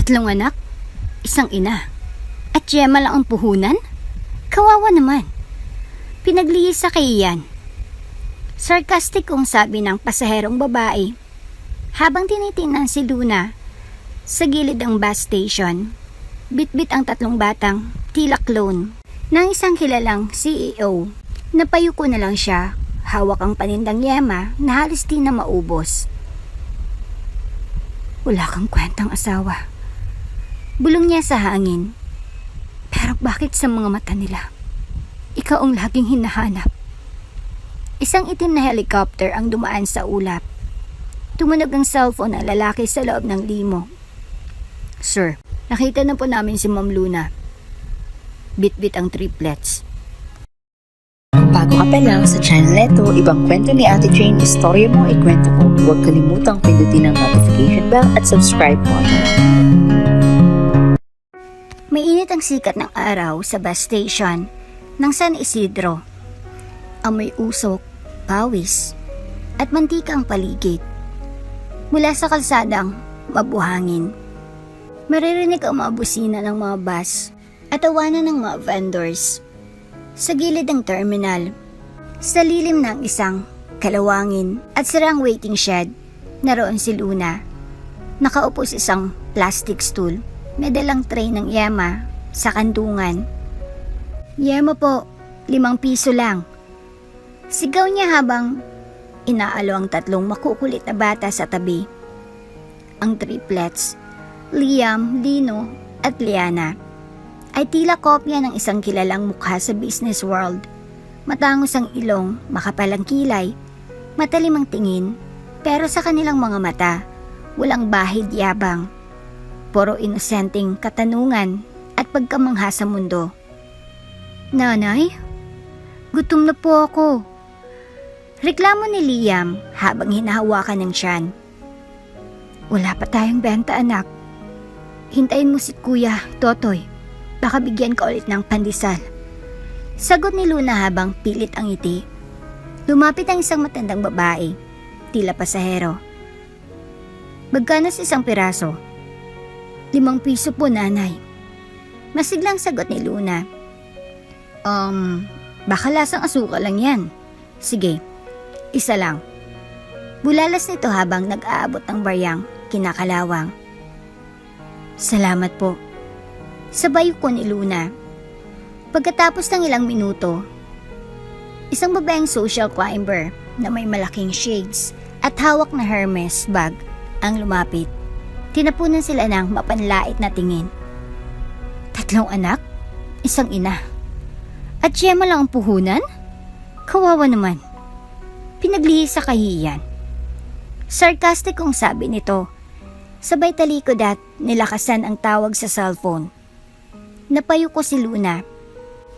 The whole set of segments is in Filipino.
Tatlong anak, isang ina, at Gemma lang ang puhunan? Kawawa naman. Pinaglihis sa kaiyan. Sarcastic kung sabi ng pasaherong babae habang tinitingnan si Luna sa gilid ng bus station. Bitbit ang tatlong batang tila clone ng isang kilalang CEO. Napayuko na lang siya, hawak ang panindang yema na halos di na maubos. Wala kang kwentang asawa. Bulong niya sa hangin. Pero bakit sa mga mata nila? Ikaw ang laging hinahanap. Isang itim na helicopter ang dumaan sa ulap. Tumunog ang cellphone ng lalaki sa loob ng limo. Sir, nakita na po namin si Ma'am Luna. Bit-bit ang triplets. Kung bago ka pa lang sa channel neto, ibang kwento ni Ate Jane, istorya mo, ikwento ko. Huwag kalimutang pindutin ang notification bell at subscribe po. Mainit ang sikat ng araw sa bus station ng San Isidro. Amoy usok, pawis, at mantika ang paligid. Mula sa kalsadang mabuhangin, maririnig ang mga busina ng mga bus at tawanan ng mga vendors. Sa gilid ng terminal, sa lilim ng isang kalawangin at sirang waiting shed, naroon si Luna. Nakaupo sa isang plastic stool. May dalang tray ng yema sa kantungan. Yema po, 5 piso lang. Sigaw niya habang inaalo ang tatlong makukulit na bata sa tabi. Ang triplets, Liam, Lino at Liana, ay tila kopya ng isang kilalang mukha sa business world. Matangos ang ilong, makapal ang kilay, matalim ang tingin, pero sa kanilang mga mata, walang bahid yabang. Puro inosenteng katanungan at pagkamangha sa mundo. Nanay, gutom na po ako. Reklamo ni Liam habang hinahawakan ng tiyan. Wala pa tayong benta, anak. Hintayin mo si Kuya Totoy. Baka bigyan ka ulit ng pandesal. Sagot ni Luna habang pilit ang ngiti. Lumapit ang isang matandang babae, tila pasahero. Magkano sa isang piraso? 5 piso po, nanay. Masiglang sagot ni Luna. Baka lasang asukal lang yan. Sige, isa lang. Bulalas nito habang nag-aabot ng baryang kinakalawang. Salamat po. Sabay ko ni Luna. Pagkatapos ng ilang minuto, isang babaeng social climber na may malaking shades at hawak na Hermes bag ang lumapit. Tinapunan sila ng mapanlait na tingin. 3 anak, isang ina. At Gemma lang ang puhunan? Kawawa naman. Pinaglihis sa kahiyan. Sarcastic kung sabi nito. Sabay talikod at nilakasan ang tawag sa cellphone. Napayuko si Luna.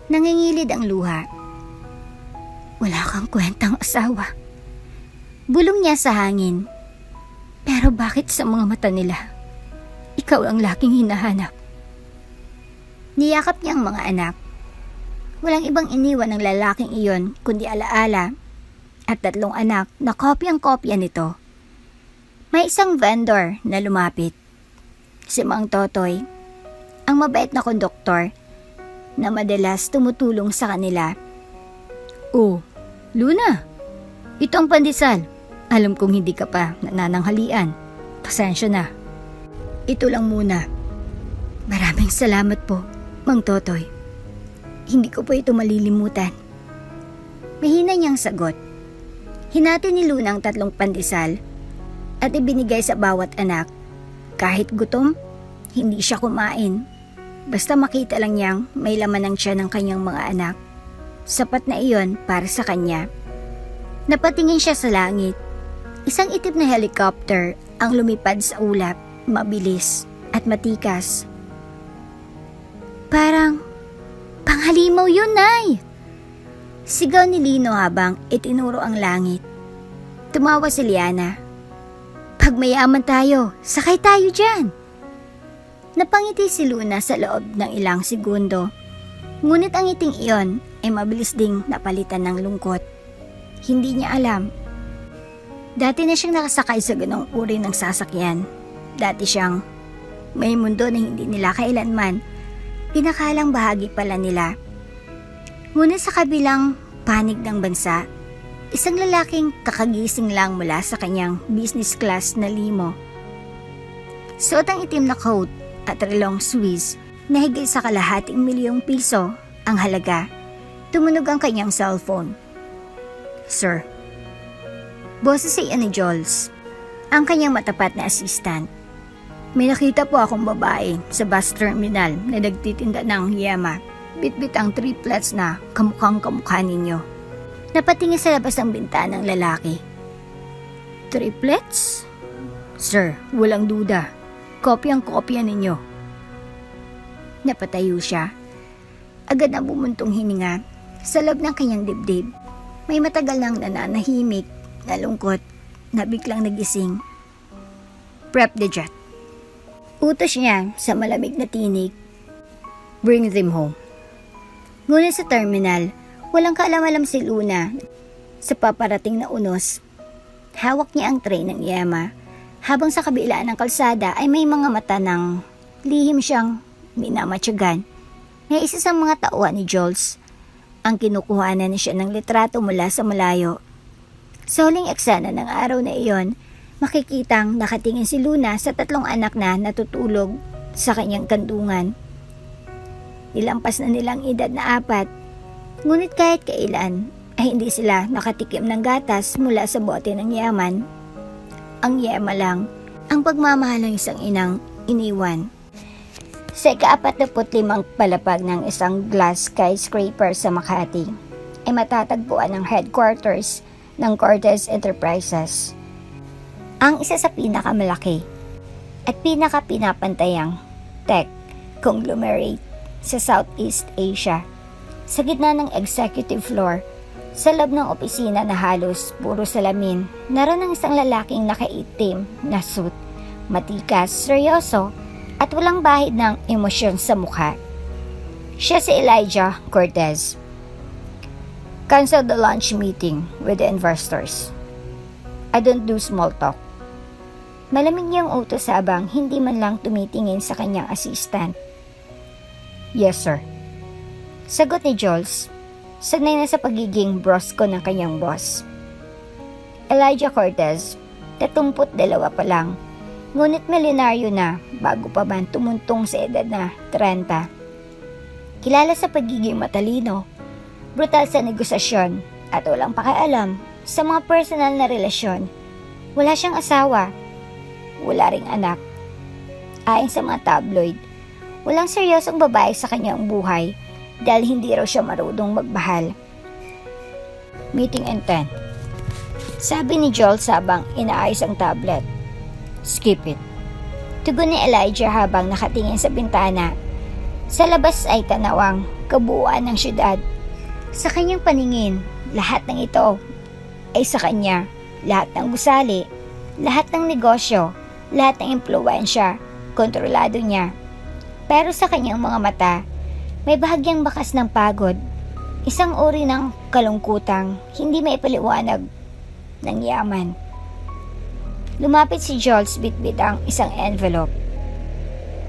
Nangingilid ang luha. Wala kang kwentang asawa. Bulong niya sa hangin. Pero bakit sa mga mata nila, ikaw ang laking hinahanap? Niyakap niya ang mga anak. Walang ibang iniwan ng lalaking iyon kundi alaala at 3 anak na kopyang-kopya nito. May isang vendor na lumapit. Si Mang Totoy, ang mabait na konduktor na madalas tumutulong sa kanila. Oh, Luna, ito ang pandesal. Alam kong hindi ka pa nanananghalian. Pasensya na. Ito lang muna. Maraming salamat po, Mang Totoy. Hindi ko po ito malilimutan. Mahina niyang sagot. Hinati ni Luna ang 3 pandesal at ibinigay sa bawat anak. Kahit gutom, hindi siya kumain. Basta makita lang niyang may laman ng tiyan ng kanyang mga anak. Sapat na iyon para sa kanya. Napatingin siya sa langit. Isang itim na helicopter ang lumipad sa ulap, mabilis at matikas. Parang panghalimaw yun, Nay! Sigaw ni Lino habang itinuro ang langit. Tumawa si Liana. Pag mayaman tayo, sakay tayo dyan! Napangiti si Luna sa loob ng ilang segundo. Ngunit ang ngiting iyon ay mabilis ding napalitan ng lungkot. Hindi niya alam. Dati na siyang nakasakay sa ganong uri ng sasakyan. Dati siyang May mundo na hindi nila kailanman pinakalang bahagi pala nila. Ngunit sa kabilang panig ng bansa, isang lalaking kakagising lang mula sa kanyang business class na limo. Suot ang itim na coat at relong Swiss na higit sa kalahating milyong piso ang halaga. Tumunog ang kanyang cellphone. Sir. Boses sa ni Jules, ang kanyang matapat na assistant. May nakita po akong babae sa bus terminal na nagtitinda ng yema. Bitbit ang triplets na kamukhang kamukha ninyo. Napatingin sa labas ng bintana ng lalaki. Triplets? Sir, walang duda. Kopyang-kopya ninyo. Napatayo siya. Agad na bumuntong hininga sa loob ng kanyang dibdib. May matagal nang nananahimik, nalungkot, na biglang nagising. Prep the jet. Utos niya sa malamig na tinig. Bring them home. Ngunit sa terminal, walang kaalam-alam si Luna sa paparating na unos. Hawak niya ang tray ng yema, habang sa kabilaan ng kalsada ay may mga mata ng lihim siyang minamatyagan. Na isa sa mga tauhan ni Jules, ang kinukuhanan niya ng litrato mula sa malayo. Sa huling eksena ng araw na iyon, makikitang nakatingin si Luna sa 3 anak na natutulog sa kanyang kandungan. Nilampas na nilang edad na 4, ngunit kahit kailan ay hindi sila nakatikim ng gatas mula sa bote ng yaman. Ang yema lang ang pagmamahal ng isang inang iniwan. Sa ika-45 palapag ng isang glass skyscraper sa Makati, ay matatagpuan ang headquarters ng Cortez Enterprises. Ang isa sa pinakamalaki at pinakapinapantayang tech conglomerate sa Southeast Asia. Sa gitna ng executive floor, sa loob ng opisina na halos puro salamin, naroon ang isang lalaking nakaitim na suit, matikas, seryoso, at walang bahid ng emosyon sa mukha. Siya si Elijah Cortez. Cancel the lunch meeting with the investors. I don't do small talk. Malamig niyang utos habang hindi man lang tumitingin sa kanyang assistant. Yes, sir. Sagot ni Jules, sanay na sa pagiging brosko ng kanyang boss. Elijah Cortez, 32 pa lang, ngunit milyonaryo na bago pa man tumuntong sa edad na 30. Kilala sa pagiging matalino, brutal sa negosasyon at walang pakialam sa mga personal na relasyon. Wala siyang asawa, wala ring anak. Ayon sa mga tabloid, walang seryosong babae sa kanyang buhay dahil hindi raw siya marunong magmahal. Meeting in 10. Sabi ni Joel habang inaayos ang tablet. Skip it. Tugon ni Elijah habang nakatingin sa bintana. Sa labas ay tanawang kabuuan ng syudad. Sa kanyang paningin, lahat ng ito ay sa kanya. Lahat ng gusali, lahat ng negosyo, lahat ng impluwensya, kontrolado niya. Pero sa kanyang mga mata, may bahagyang bakas ng pagod. Isang uri ng kalungkutang hindi maipaliwanag ng yaman. Lumapit si Jules bitbit ang isang envelope.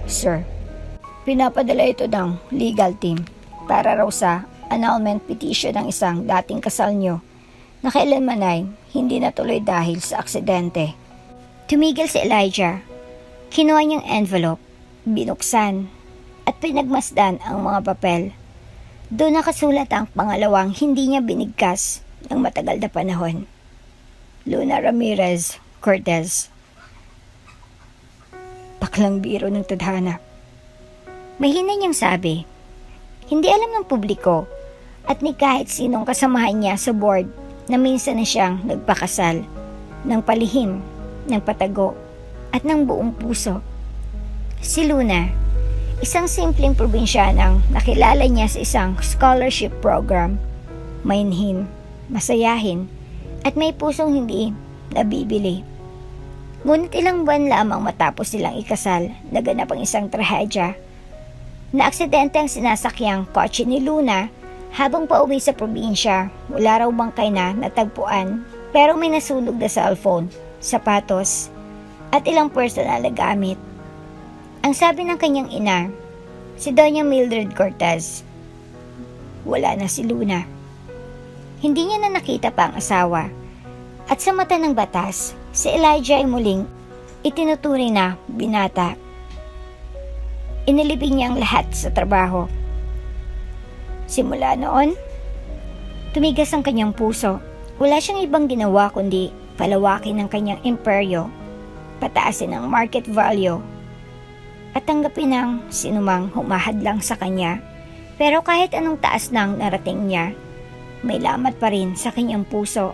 Sir, pinapadala ito ng legal team para raw sa annulment petition ng isang dating kasal nyo na kailanman ay hindi natuloy dahil sa aksidente. Tumigil si Elijah. Kinuha niyang envelope, binuksan, at pinagmasdan ang mga papel. Doon nakasulat ang pangalawang hindi niya binigkas ng matagal na panahon. Luna Ramirez Cortez. Paklang biro ng tadhana. Mahina niyang sabi. Hindi alam ng publiko at ni kahit sinong kasamahan niya sa board na minsan na siyang nagpakasal ng palihim, ng patago at ng buong puso. Si Luna, isang simpleng probinsyanang nakilala niya sa isang scholarship program, mainhin, masayahin at may pusong hindi nabibili. Ngunit ilang buwan lamang matapos silang ikasal, naganap ang isang trahedya. Naaksidente ang sinasakyang kotse ni Luna habang pauwi sa probinsya. Wala raw bangkay na natagpuan pero may nasunog na cellphone, sapatos at ilang personal na gamit. Ang sabi ng kanyang ina, si Doña Mildred Cortez, wala na si Luna. Hindi niya na nakita pa ang asawa. At sa mata ng batas, si Elijah ay muling itinuturing na binata. Inilibing niya ang lahat sa trabaho. Simula noon, tumigas ang kanyang puso. Wala siyang ibang ginawa kundi palawakin ang kanyang imperyo, pataasin ang market value, at tanggapin ang sinumang humahadlang sa kanya. Pero kahit anong taas ng narating niya, may lamat pa rin sa kanyang puso.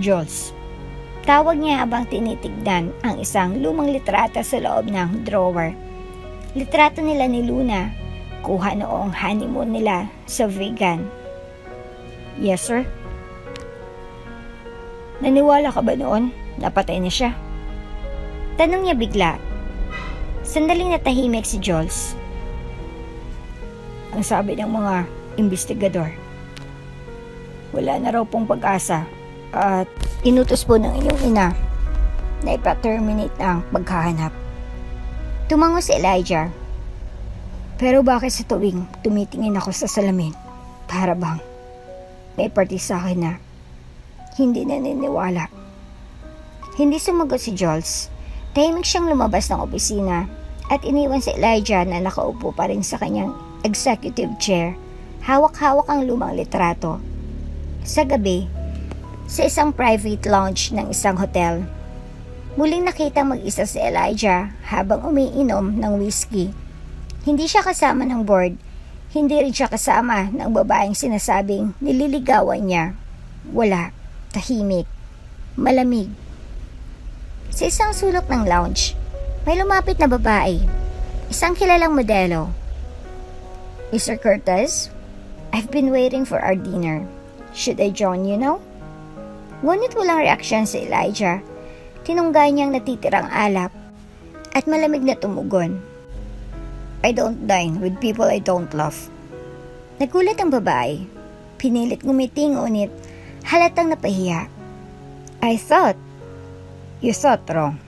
Jules. Tawag niya habang tinitignan ang isang lumang litrato sa loob ng drawer. Litrato nila ni Luna, kuha noong honeymoon nila sa Vegan. Yes, sir. Naniwala ka ba noon? Napatay na siya. Tanong niya bigla. Sandaling natahimik si Jules. Ang sabi ng mga investigador, wala na raw pong pag-asa at inutos po ng iyong ina na ipa-terminate ang paghahanap. Tumango si Elijah. Pero bakit sa tuwing tumitingin ako sa salamin, para bang may parte sa akin na hindi naniniwala? Hindi sumagot si Jules. Tahimik siyang lumabas ng opisina at iniwan si Elijah na nakaupo pa rin sa kanyang executive chair. Hawak-hawak ang lumang litrato. Sa gabi, sa isang private lounge ng isang hotel, muling nakita mag-isa si Elijah habang umiinom ng whiskey. Hindi siya kasama ng board, hindi rin siya kasama ng babaeng sinasabing nililigawan niya. Wala, tahimik, malamig. Sa isang sulok ng lounge, may lumapit na babae, isang kilalang modelo. Mr. Cortez, I've been waiting for our dinner. Should I join you now? Ngunit walang reaksyon si Elijah. Tinunggay niyang natitirang alap at malamig na tumugon. I don't dine with people I don't love. Nagulat ang babae. Pinilit ngumiti ngunit halatang napahiya. I thought. You thought wrong.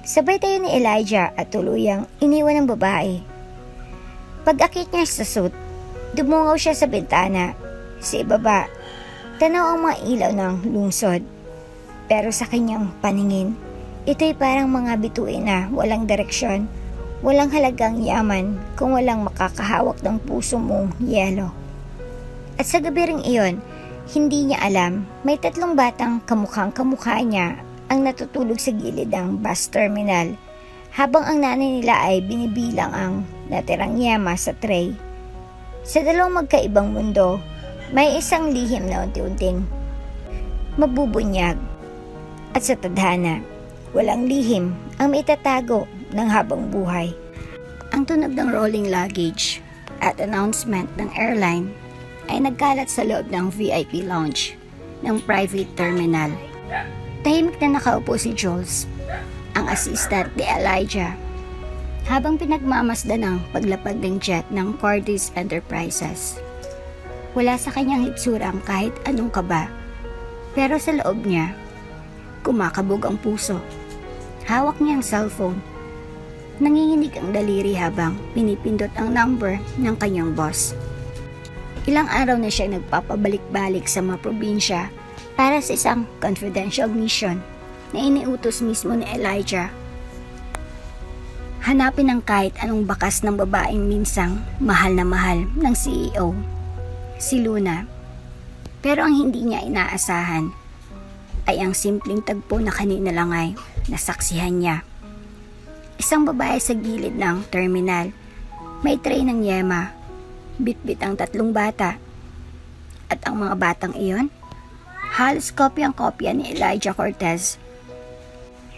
Sabay tayo ni Elijah at tuluyang iniwan ng babae. Pag-akit niya sa suit, dumungaw siya sa bintana. Sa ibaba, tanaw ang mga ilaw ng lungsod. Pero sa kanyang paningin, ito'y parang mga bituin na walang direksyon, walang halagang yaman kung walang makakahawak ng puso mong yelo. At sa gabi ring iyon, hindi niya alam, may 3 batang kamukhang kamukha niya ang natutulog sa gilid ng bus terminal, habang ang nanay nila ay binibilang ang natirang yama sa tray. Sa 2 magkaibang mundo, may isang lihim na unti-unting mabubunyag. At sa tadhana, walang lihim ang maitatago ng habang buhay. Ang tunog ng rolling luggage at announcement ng airline ay nagkalat sa loob ng VIP lounge ng private terminal. Tahimik na nakaupo si Jules, ang assistant ni Elijah, habang pinagmamasdan ng paglapag ng jet ng Cortez Enterprises. Wala sa kanyang hitsurang kahit anong kaba, pero sa loob niya, kumakabog ang puso. Hawak niya ang cellphone. Nanginginig ang daliri habang pinipindot ang number ng kanyang boss. Ilang araw na siya nagpapabalik-balik sa mga probinsya para sa isang confidential mission na iniutos mismo ni Elijah. Hanapin ang kahit anong bakas ng babaeng minsang mahal na mahal ng CEO, si Luna. Pero ang hindi niya inaasahan ay ang simpleng tagpo na kanina lang ay nasaksihan niya. Isang babae sa gilid ng terminal, may tray ng yema, bitbit ang 3 bata. At ang mga batang iyon, halos kopyang-kopya ni Elijah Cortez.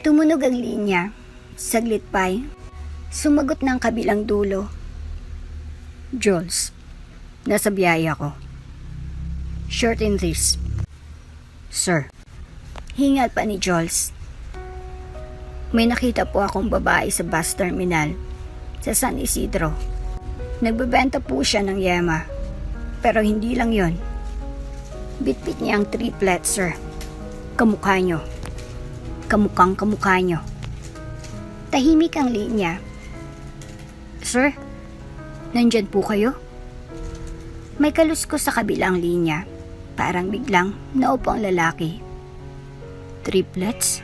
Tumunog ang linya, saglit pa'y sumagot ng kabilang dulo. Jules, nasa biyaya ko. Shorten this. Sir. Hingal pa ni Jules. May nakita po akong babae sa bus terminal sa San Isidro. Nagbebenta po siya ng yema. Pero hindi lang yon. Bitbit niya ang triplet, sir. Kamukha nyo. Kamukhang kamukha nyo. Tahimik ang linya Sir, nandyan po kayo? May kaluskos sa kabilang linya. Parang biglang naupo ang lalaki. Triplets?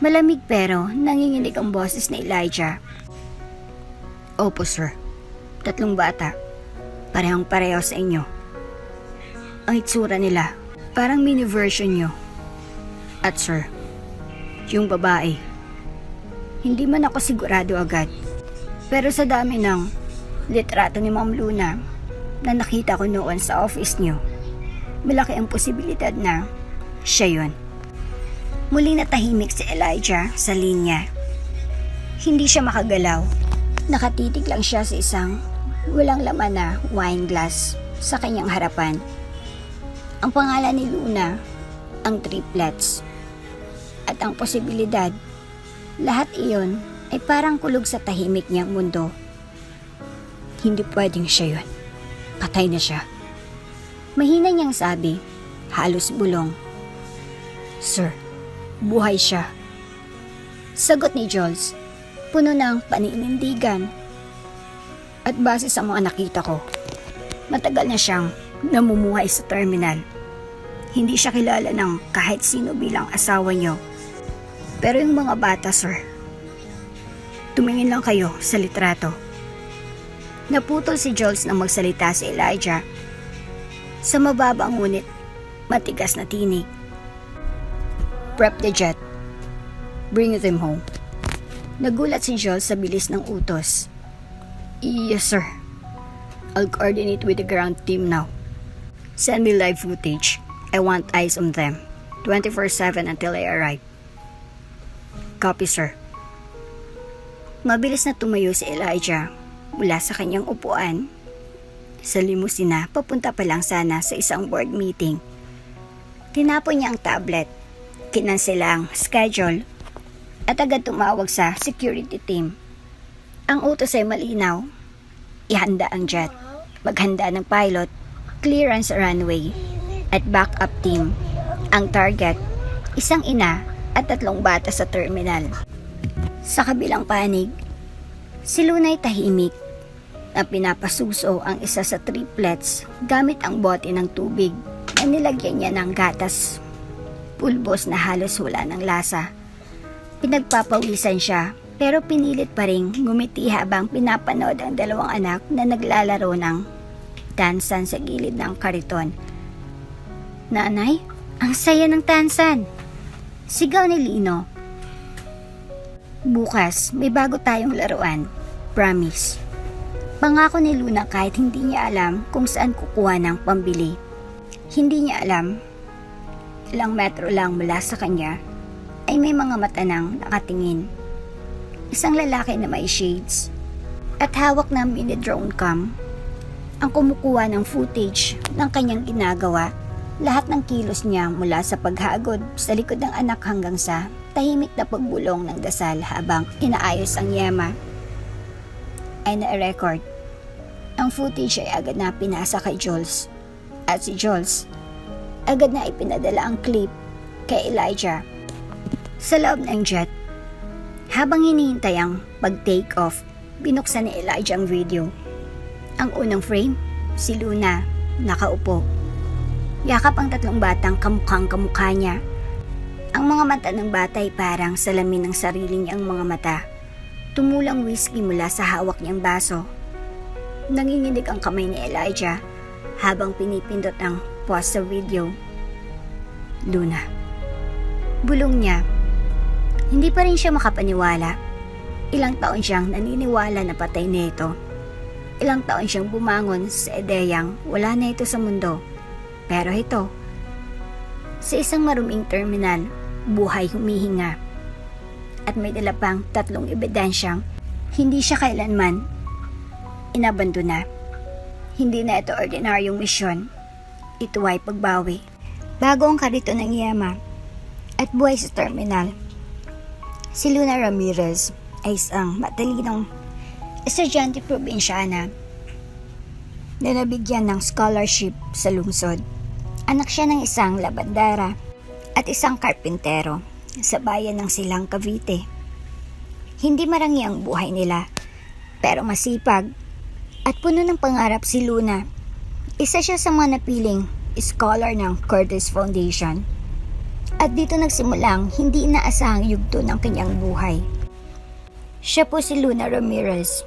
Malamig pero nanginginig ang boses ni Elijah. Opo sir, 3 bata. Parehong pareho sa inyo. Ang itsura nila, parang mini version nyo. At sir, yung babae, hindi man ako sigurado agad. Pero sa dami ng litrato ni Ma'am Luna na nakita ko noon sa office nyo, malaki ang posibilidad na siya yon. Muling natahimik si Elijah sa linya. Hindi siya makagalaw. Nakatitig lang siya sa isang walang laman na wine glass sa kanyang harapan. Ang pangalan ni Luna, ang triplets. At ang posibilidad, lahat iyon ay parang kulog sa tahimik niyang mundo. Hindi pwedeng siya yun. Patay na siya. Mahina niyang sabi, halos bulong. Sir, buhay siya. Sagot ni Jules, puno ng paninindigan. At base sa mga nakita ko, matagal na siyang namumuhay sa terminal. Hindi siya kilala ng kahit sino bilang asawa niyo. Pero yung mga bata, sir, tumingin lang kayo sa litrato. Naputol si Jules nang magsalita si Elijah. Sa mababang ngunit matigas na tinig. Prep the jet. Bring them home. Nagulat si Jules sa bilis ng utos. Yes, sir. I'll coordinate with the ground team now. Send me live footage. I want eyes on them. 24/7 until I arrive. Copy, sir. Mabilis na tumayo si Elijah mula sa kanyang upuan. Sa limusina, papunta pa lang sana sa isang board meeting. Tinapon niya ang tablet. Kinansela ang schedule at agad tumawag sa security team. Ang utos ay malinaw. Ihanda ang jet, maghanda ng pilot, clearance sa runway, at backup team. Ang target, isang ina at 3 bata sa terminal. Sa kabilang panig, si Luna'y tahimik na pinapasuso ang isa sa triplets gamit ang bote ng tubig na nilagyan niya ng gatas. Pulbos na halos wala ng lasa. Pinagpapawisan siya pero pinilit pa ring ngumiti habang pinapanood ang 2 anak na naglalaro ng tansan sa gilid ng kariton. Nanay, ang saya ng tansan! Sigaw ni Lino. Bukas, may bago tayong laruan. Promise. Pangako ni Luna kahit hindi niya alam kung saan kukuha ng pambili. Hindi niya alam. Ilang metro lang mula sa kanya ay may mga mata nang nakatingin. Isang lalaki na may shades at hawak ng mini drone cam ang kumukuha ng footage ng kanyang ginagawa. Lahat ng kilos niya mula sa paghagod sa likod ng anak hanggang sa tahimik na pagbulong ng dasal habang inaayos ang yema ay na-record. Ang footage ay agad na pinasa kay Jules at si Jules agad na ipinadala ang clip kay Elijah. Sa loob ng jet, habang hinihintay ang pag-take off, binuksan ni Elijah ang video. Ang unang frame, si Luna, nakaupo. Yakap ang 3 batang kamukhang kamukha niya. Ang mga mata ng bata ay parang salamin ng sarili niyang mga mata. Tumulang whiskey mula sa hawak niyang baso. Nanginginig ang kamay ni Elijah habang pinipindot ang pause sa video. Luna. Bulong niya. Hindi pa rin siya makapaniwala. Ilang taon siyang naniniwala na patay na ito. Ilang taon siyang bumangon sa ideyang wala na ito sa mundo. Pero ito, sa isang maruming terminal, buhay humihinga. At may dala pang 3 ebidensyang hindi siya kailanman inabandona. Hindi na ito ordinaryong misyon. Ito ay pagbawi. Bago ang karito ng Yema at buhay sa terminal, si Luna Ramirez ay isang matalinong estudyante probinsyana na nabigyan ng scholarship sa lungsod. Anak siya ng isang labandera at isang karpintero sa bayan ng Silang, Cavite. Hindi marangi ang buhay nila, pero masipag at puno ng pangarap si Luna. Isa siya sa mga napiling scholar ng Curtis Foundation. At dito nagsimulang hindi inaasahang yugto ng kanyang buhay. Siya po si Luna Ramirez,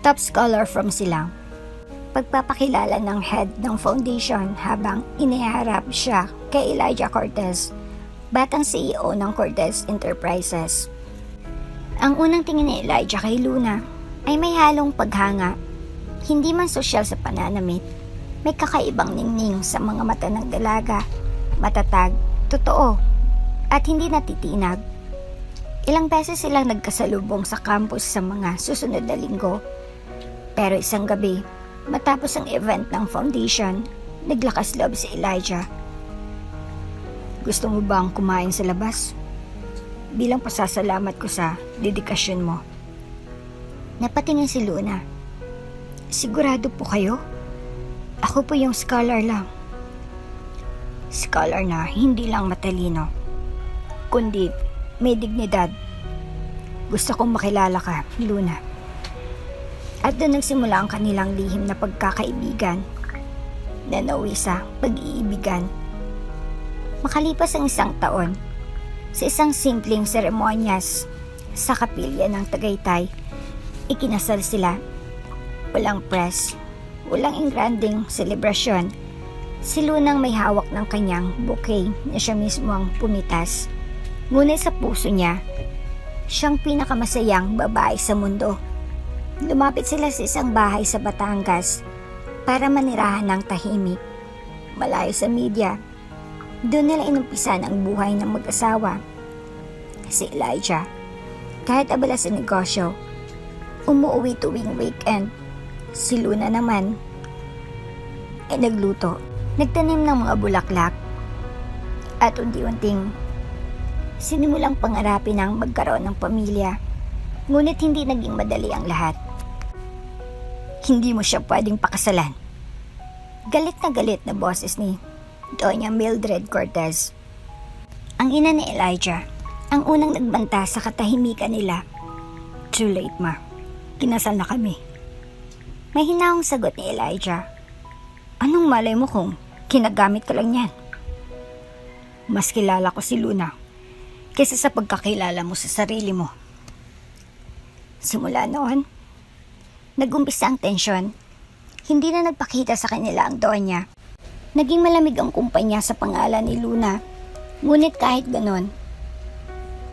top scholar from Silang. Pagpapakilala ng head ng foundation habang iniharap siya kay Elijah Cortez, batang CEO ng Cortez Enterprises. Ang unang tingin ni Elijah kay Luna ay may halong paghanga. Hindi man sosyal sa pananamit, may kakaibang ningning sa mga mata ng dalaga, matatag, totoo, at hindi natitinag. Ilang beses silang nagkasalubong sa campus sa mga susunod na linggo. Pero isang gabi, matapos ang event ng foundation, naglakas loob si Elijah. Gusto mo bang kumain sa labas? Bilang pasasalamat ko sa dedikasyon mo. Napatingin si Luna. Sigurado po kayo? Ako po yung scholar lang. Scholar na hindi lang matalino, kundi may dignidad. Gusto kong makilala ka, Luna. At doon nagsimula ang kanilang lihim na pagkakaibigan na nauwi sa pag-iibigan. Makalipas ang isang taon, sa isang simpleng seremonyas sa kapilya ng Tagaytay, ikinasal sila. Walang press, walang engranding selebrasyon. Si Lunang may hawak ng kanyang bouquet na siya mismo ang pumitas. Ngunit sa puso niya, siyang pinakamasayang babae sa mundo. Lumapit sila sa isang bahay sa Batangas para manirahan ng tahimik, malayo sa media. Doon nila inumpisan ang buhay ng mag-asawa. Si Elijah, kahit abala sa negosyo, umuwi tuwing weekend. Si Luna naman ay nagluto, nagtanim ng mga bulaklak, at unti-unting sinimulang pangarapin ng magkaroon ng pamilya. Ngunit hindi naging madali ang lahat. Hindi mo siya pwedeng pakasalan. Galit na boses ni Doña Mildred Cortez, ang ina ni Elijah, ang unang nagbanta sa katahimikan nila. Too late, ma. Kinasal na kami. May hinahong sagot ni Elijah. Anong malay mo kung kinagamit ka lang yan? Mas kilala ko si Luna kaysa sa pagkakilala mo sa sarili mo. Simula noon, nag-umpisa ang tensyon. Hindi na nagpakita sa kanila ang Donya. Naging malamig ang kumpanya sa pangalan ni Luna. Ngunit kahit ganon,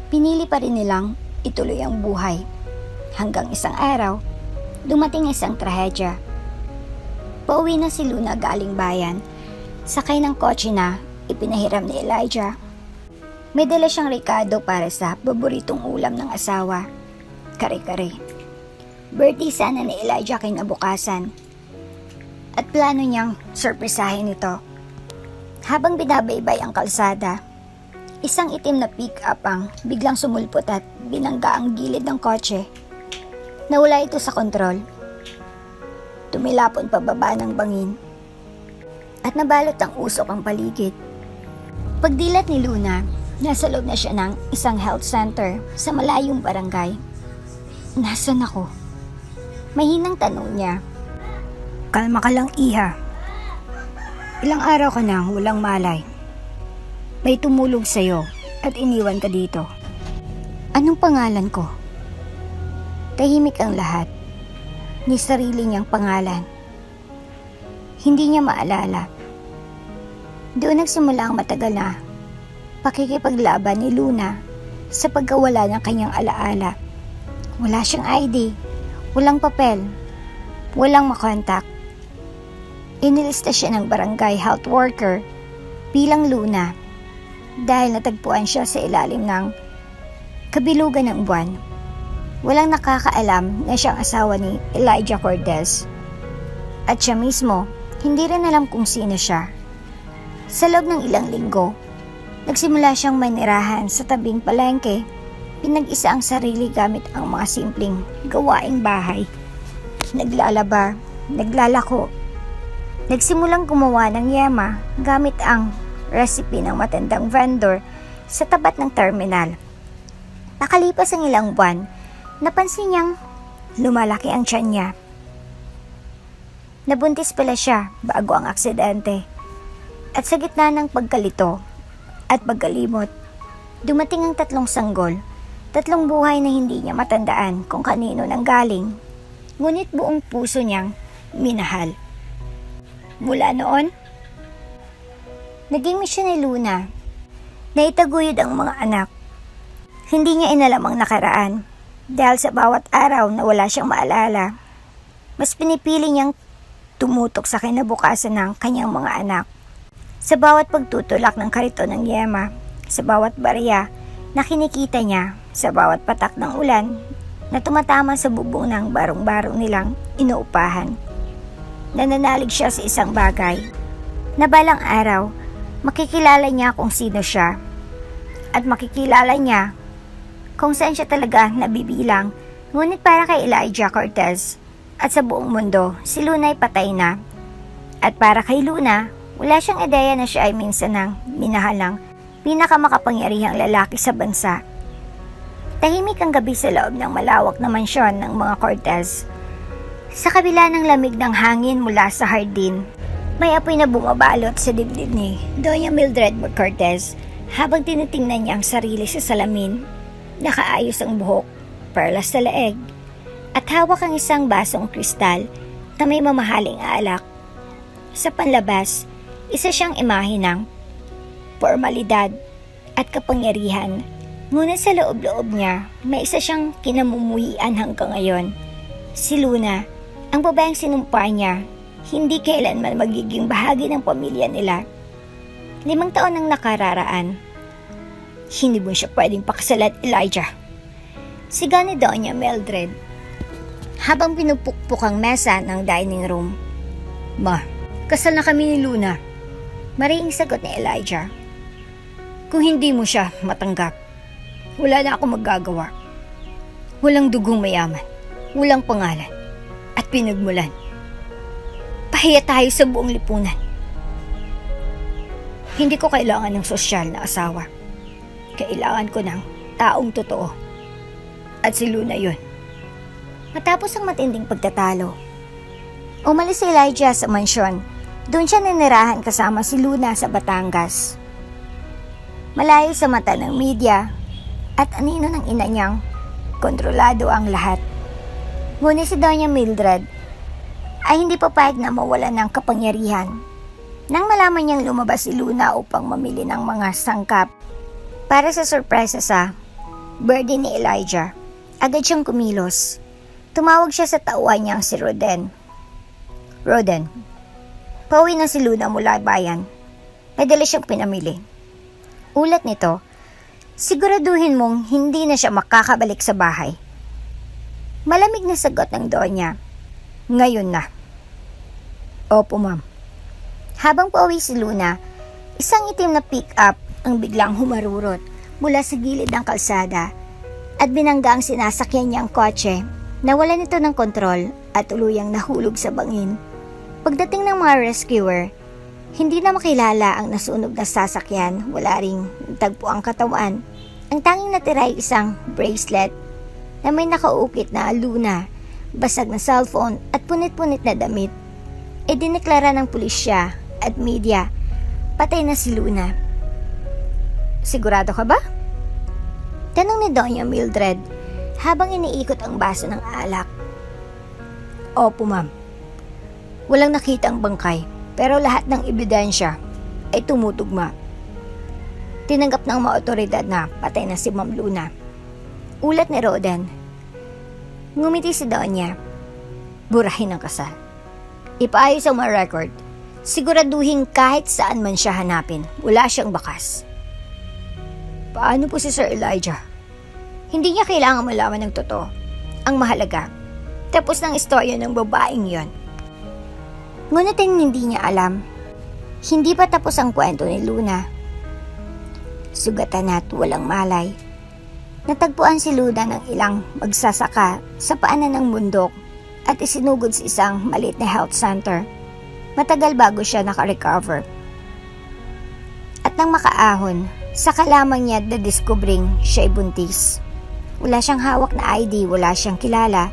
pinili pa rin nilang ituloy ang buhay. Hanggang isang araw, dumating isang trahedya. Pauwi na si Luna galing bayan. Sakay ng kotse na ipinahiram ni Elijah. May dala siyang rekado para sa paboritong ulam ng asawa. Kare-kare. Birthday sana ni Elijah kinabukasan. At plano niyang surpresahin ito. Habang binabaybay ang kalsada, isang itim na pick-up ang biglang sumulpot at binangga ang gilid ng kotse. Nawala ito sa kontrol. Tumilapon pababa ng bangin. At nabalot ang usok ang paligid. Pagdilat ni Luna, nasa loob na siya ng isang health center sa malayong barangay. Nasaan ako? Mahinang tanong niya. Kalma ka lang, iha. Ilang araw ka nang walang malay. May tumulong sa'yo at iniwan ka dito. Anong pangalan ko? Tahimik ang lahat. Ni sarili niyang pangalan. Hindi niya maalala. Doon nagsimula ang matagal na pakikipaglaban ni Luna sa pagkawala ng kanyang alaala. Wala siyang ID, walang papel, walang makontak. Inilista siya ng barangay health worker bilang Luna dahil natagpuan siya sa ilalim ng kabilugan ng buwan. Walang nakakaalam na siyang asawa ni Elijah Cortez. At siya mismo, hindi rin alam kung sino siya. Sa loob ng ilang linggo, nagsimula siyang manirahan sa tabing palengke. Pinag-isa ang sarili gamit ang mga simpleng gawaing bahay. Naglalaba, naglalako. Nagsimulang gumawa ng yema gamit ang recipe ng matandang vendor sa tapat ng terminal. Nakalipas ang ilang buwan, napansin niyang lumalaki ang tiyan niya. Nabuntis pala siya bago ang aksidente. At sa gitna ng pagkalito at pagkalimot, dumating ang 3 sanggol, 3 buhay na hindi niya matandaan kung kanino nang galing. Ngunit buong puso niyang minahal. Mula noon, naging misyon ni Luna na itaguyod ang mga anak. Hindi niya inalam ang nakaraan dahil sa bawat araw na wala siyang maalala. Mas pinipili niyang tumutok sa kinabukasan ng kanyang mga anak. Sa bawat pagtutulak ng kariton ng yema, sa bawat barya na kinikita niya, sa bawat patak ng ulan na tumatama sa bubong ng barong-barong nilang inuupahan. Nananalig siya sa isang bagay na balang araw makikilala niya kung sino siya at makikilala niya kung saan siya talaga nabibilang. Ngunit para kay Elijah Cortez at sa buong mundo, si Luna ay patay na. At para kay Luna, wala siyang ideya na siya ay minsan ng minahal ng pinakamakapangyarihang lalaki sa bansa. Tahimik ang gabi sa loob ng malawak na mansyon ng mga Cortez. Sa kabila ng lamig ng hangin mula sa hardin, may apoy na bumabalot sa dibdib ni Doña Mildred Cortez habang tinitingnan niya ang sarili sa salamin. Nakaayos ang buhok, perlas sa leeg, at hawak ang isang basong kristal na may mamahaling alak. Sa panlabas, isa siyang imahe ng formalidad at kapangyarihan. Ngunit sa loob-loob niya, may isa siyang kinamumuhian hanggang ngayon. Si Luna, ang babaeng sinumpa niya, hindi kailanman magiging bahagi ng pamilya nila. 5 taon ang nakararaan. Hindi mo siya pwedeng pakasalan, Elijah. Sigaw ni Doña Mildred habang pinupukpok ang mesa ng dining room. Ma, kasal na kami ni Luna. Mariing sagot ni Elijah. Kung hindi mo siya matanggap, wala na akong magagawa. Walang dugong mayaman, walang pangalan, at pinagmulan. Pahiya tayo sa buong lipunan. Hindi ko kailangan ng sosyal na asawa. Kailangan ko ng taong totoo. At si Luna yun. Matapos ang matinding pagtatalo, umalis si Elijah sa mansyon. Doon siya ninirahan kasama si Luna sa Batangas. Malayo sa mata ng media at anino ng ina niyang kontrolado ang lahat. Ngunit si Doña Mildred ay hindi papayag na mawalan ng kapangyarihan. Nang malaman niyang lumabas si Luna upang mamili ng mga sangkap para sa sorpresa sa birthday ni Elijah, agad siyang kumilos. Tumawag siya sa tauhan niyang si Roden. Roden, pauwi na si Luna mula bayan. May dala siyang pinamili. Ulat nito, siguraduhin mong hindi na siya makakabalik sa bahay. Malamig na sagot ng Donya. Ngayon na. Opo, ma'am. Habang pauwi si Luna, isang itim na pick-up ang biglang humarurot mula sa gilid ng kalsada at binangga ang sinasakyan niyang kotse. Nawalan ito ng kontrol at tuluyang nahulog sa bangin. Pagdating ng mga rescuer, hindi na makilala ang nasunog na sasakyan. Wala ring tagpo ang katawan. Ang tanging natira ay isang bracelet na may nakaukit na Luna, basag na cellphone at punit-punit na damit. Dineklara ng pulisya at media, patay na si Luna. Sigurado ka ba? Tanong ni Doña Mildred habang iniikot ang baso ng alak. Opo, ma'am. Walang nakita ang bangkay, pero lahat ng ebidensya ay tumutugma. Tinanggap ng mga otoridad na patay na si Ma'am Luna. Ulat ni Roden. Ngumiti si Donya. Burahin ang kasal. Ipaayos ang mga record. Siguraduhin kahit saan man siya hanapin, wala siyang bakas. Paano po si Sir Elijah? Hindi niya kailangan malaman ng totoo. Ang mahalaga, tapos ng istorya ng babaeng yon. Ngunit ang hindi niya alam, hindi pa tapos ang kwento ni Luna. Sugatan at walang malay. Natagpuan si Luna ng ilang magsasaka sa paanan ng bundok at isinugod sa isang maliit na health center. Matagal bago siya nakarecover. At nang makaahon, saka lamang niya na-discovering siya'y buntis. Wala siyang hawak na ID, wala siyang kilala,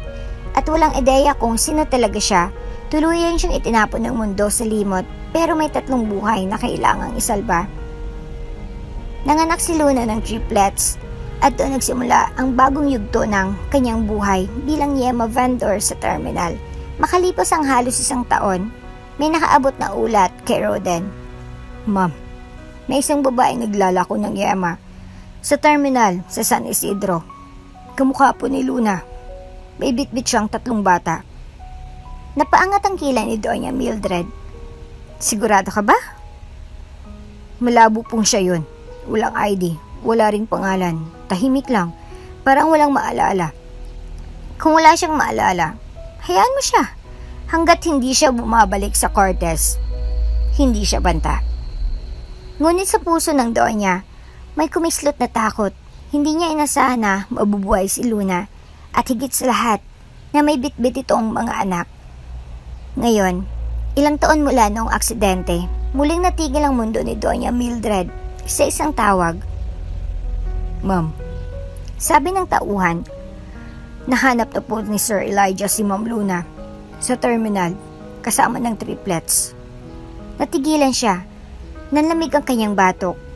at walang ideya kung sino talaga siya, tuluyan siyang itinapon ng mundo sa limot pero may 3 buhay na kailangang isalba. Nanganak si Luna ng triplets at doon nagsimula ang bagong yugto ng kanyang buhay bilang yema vendor sa terminal. Makalipas ang halos 1 taon, may nakaabot na ulat kay Roden. Ma'am, may isang babaeng naglalako ng yema sa terminal sa San Isidro. Kamukha po ni Luna. May bitbit siyang 3 bata. Napaangat ang kilay ni Doña Mildred. Sigurado ka ba? Malabo pong siya yun. Walang ID, wala ring pangalan. Tahimik lang, parang walang maalala. Kung wala siyang maalala, hayaan mo siya. Hanggat hindi siya bumabalik sa Cortez, hindi siya banta. Ngunit sa puso ng Doña, may kumislot na takot. Hindi niya inasahan na mabubuhay si Luna at higit sa lahat na may bitbit itong mga anak. Ngayon, ilang taon mula noong aksidente, muling natigil ang mundo ni Doña Mildred sa isang tawag. Ma'am, sabi ng tauhan, nahanap na po ni Sir Elijah si Ma'am Luna sa terminal kasama ng triplets. Natigilan siya, nanlamig ang kanyang batok.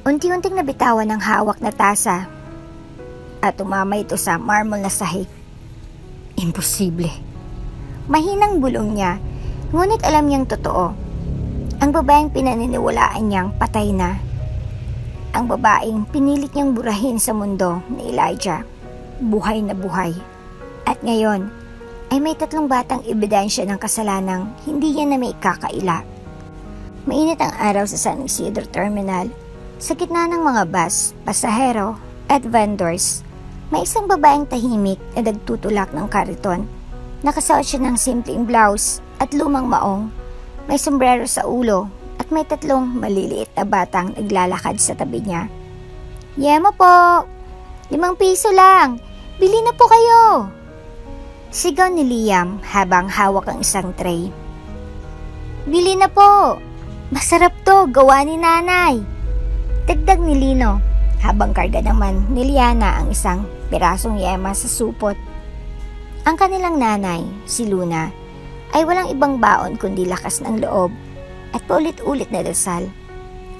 Unti-unting nabitawan ng hawak na tasa at umama ito sa marble na sahig. Imposible. Mahinang bulong niya, ngunit alam niyang totoo. Ang babaeng pinaniniwalaan niyang patay na. Ang babaeng pinilit niyang burahin sa mundo ni Elijah. Buhay na buhay. At ngayon, ay may 3 batang ebidensya ng kasalanang hindi niya na may ikakaila. Mainit ang araw sa San Isidro Terminal. Sa gitna ng mga bus, pasahero, at vendors, may isang babaeng tahimik na nagtutulak ng kariton. Nakasuot siya ng simpleng blouse at lumang maong. May sombrero sa ulo at may 3 maliliit na batang naglalakad sa tabi niya. Yema po! 5 piso lang! Bili na po kayo! Sigaw ni Liam habang hawak ang isang tray. Bili na po! Masarap to! Gawa ni nanay! Dagdag ni Lino habang karga naman ni Liana ang isang pirasong yema sa supot. Ang kanilang nanay, si Luna, ay walang ibang baon kundi lakas ng loob at paulit-ulit na dasal.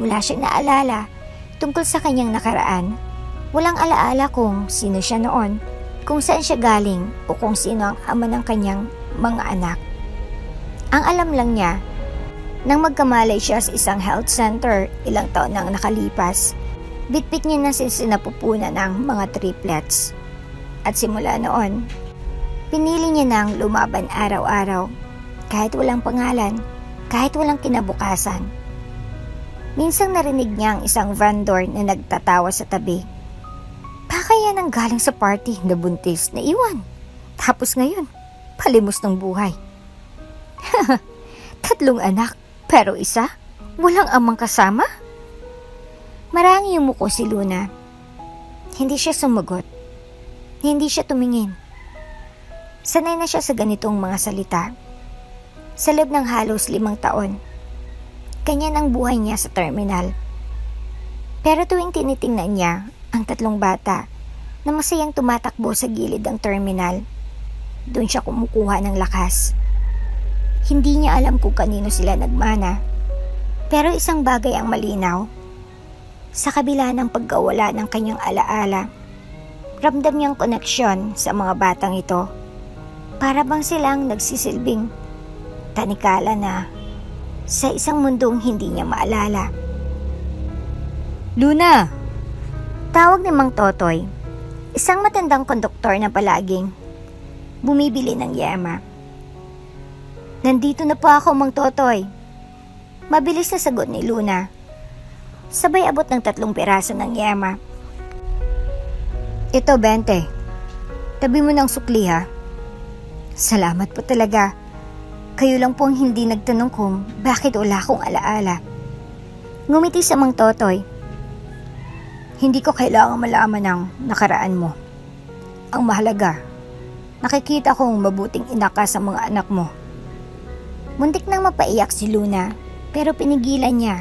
Wala siyang naalala tungkol sa kanyang nakaraan. Walang alaala kung sino siya noon, kung saan siya galing o kung sino ang ama ng kanyang mga anak. Ang alam lang niya, nang magkamalay siya sa isang health center ilang taon nang nakalipas, bitbit niya na sinapupunan ng mga triplets. At simula noon, pinili niya nang lumaban araw-araw, kahit walang pangalan, kahit walang kinabukasan. Minsang narinig niya ang isang vendor na nagtatawa sa tabi. Baka yan ang galing sa party na buntis na iwan. Tapos ngayon, palimos ng buhay. 3 anak, pero isa, walang amang kasama? Marangi yumuko si Luna. Hindi siya sumagot. Hindi siya tumingin. Sanay na siya sa ganitong mga salita. Sa loob ng halos 5 taon, ganyan ang buhay niya sa terminal. Pero tuwing tinitingnan niya ang 3 bata na masayang tumatakbo sa gilid ng terminal, doon siya kumukuha ng lakas. Hindi niya alam kung kanino sila nagmana, pero isang bagay ang malinaw. Sa kabila ng pagkawala ng kanyang alaala, ramdam niyang koneksyon sa mga batang ito. Para bang silang nagsisilbing tanikala na sa isang mundong hindi niya maalala. Luna! Tawag ni Mang Totoy, isang matandang konduktor na palaging bumibili ng yema. Nandito na po ako, Mang Totoy. Mabilis na sagot ni Luna. Sabay abot ng 3 piraso ng yema. Ito, 20. Tabi mo ng sukli, ha? Salamat po talaga. Kayo lang po ang hindi nagtanong kung bakit wala akong alaala. Ngumiti sa Mang Totoy. Hindi ko kailangang malaman ang nakaraan mo. Ang mahalaga, nakikita kong mabuting ina ka sa mga anak mo. Muntik nang mapaiyak si Luna, pero pinigilan niya.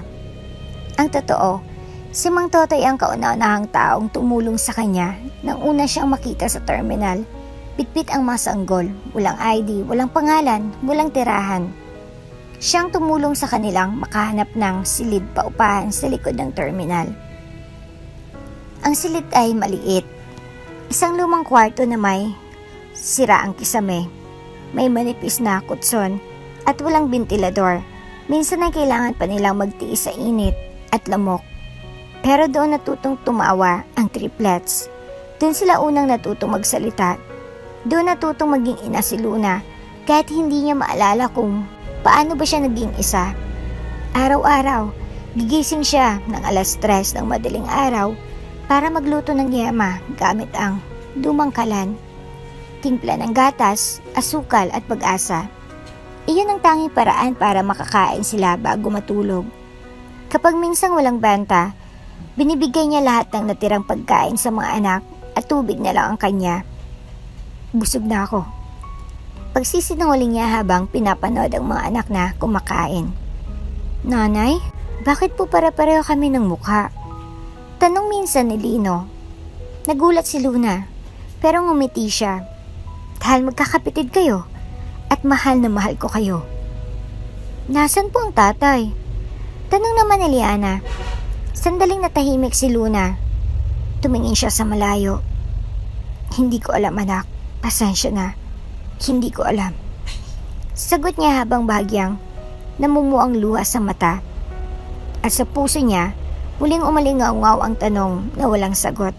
Ang totoo, si Mang Totoy ang kauna-unahang taong tumulong sa kanya nang una siyang makita sa terminal. Pitpit ang mga sanggol, walang ID, walang pangalan, walang tirahan. Siyang tumulong sa kanilang makahanap ng silid paupahan sa likod ng terminal. Ang silid ay maliit. Isang lumang kwarto na may sira ang kisame. May manipis na kutson at walang bentilador. Minsan ay kailangan pa nilang magtiis sa init at lamok. Pero doon natutong tumawa ang triplets. Doon sila unang natutong magsalita. Doon natutong maging ina si Luna kahit hindi niya maalala kung paano ba siya naging isa. Araw-araw, gigising siya ng 3:00 ng madaling araw para magluto ng yema gamit ang lumang kalan, timpla ng gatas, asukal at pag-asa. Iyon ang tanging paraan para makakain sila bago matulog. Kapag minsang walang benta, binibigay niya lahat ng natirang pagkain sa mga anak at tubig na lang ang kanya. Busog na ako. Pagsisinungaling niya habang pinapanood ang mga anak na kumakain. Nanay, bakit po pare-pareho kami ng mukha? Tanong minsan ni Lino. Nagulat si Luna, pero ngumiti siya. Dahil magkakapitid kayo at mahal na mahal ko kayo. Nasaan po ang tatay? Tanong naman ni Liana. Sandaling natahimik si Luna. Tumingin siya sa malayo. Hindi ko alam anak, pasensya na. Hindi ko alam. Sagot niya habang bahagyang namumuang luha sa mata. At sa puso niya, muling umalingaw-ngaw ang tanong na walang sagot.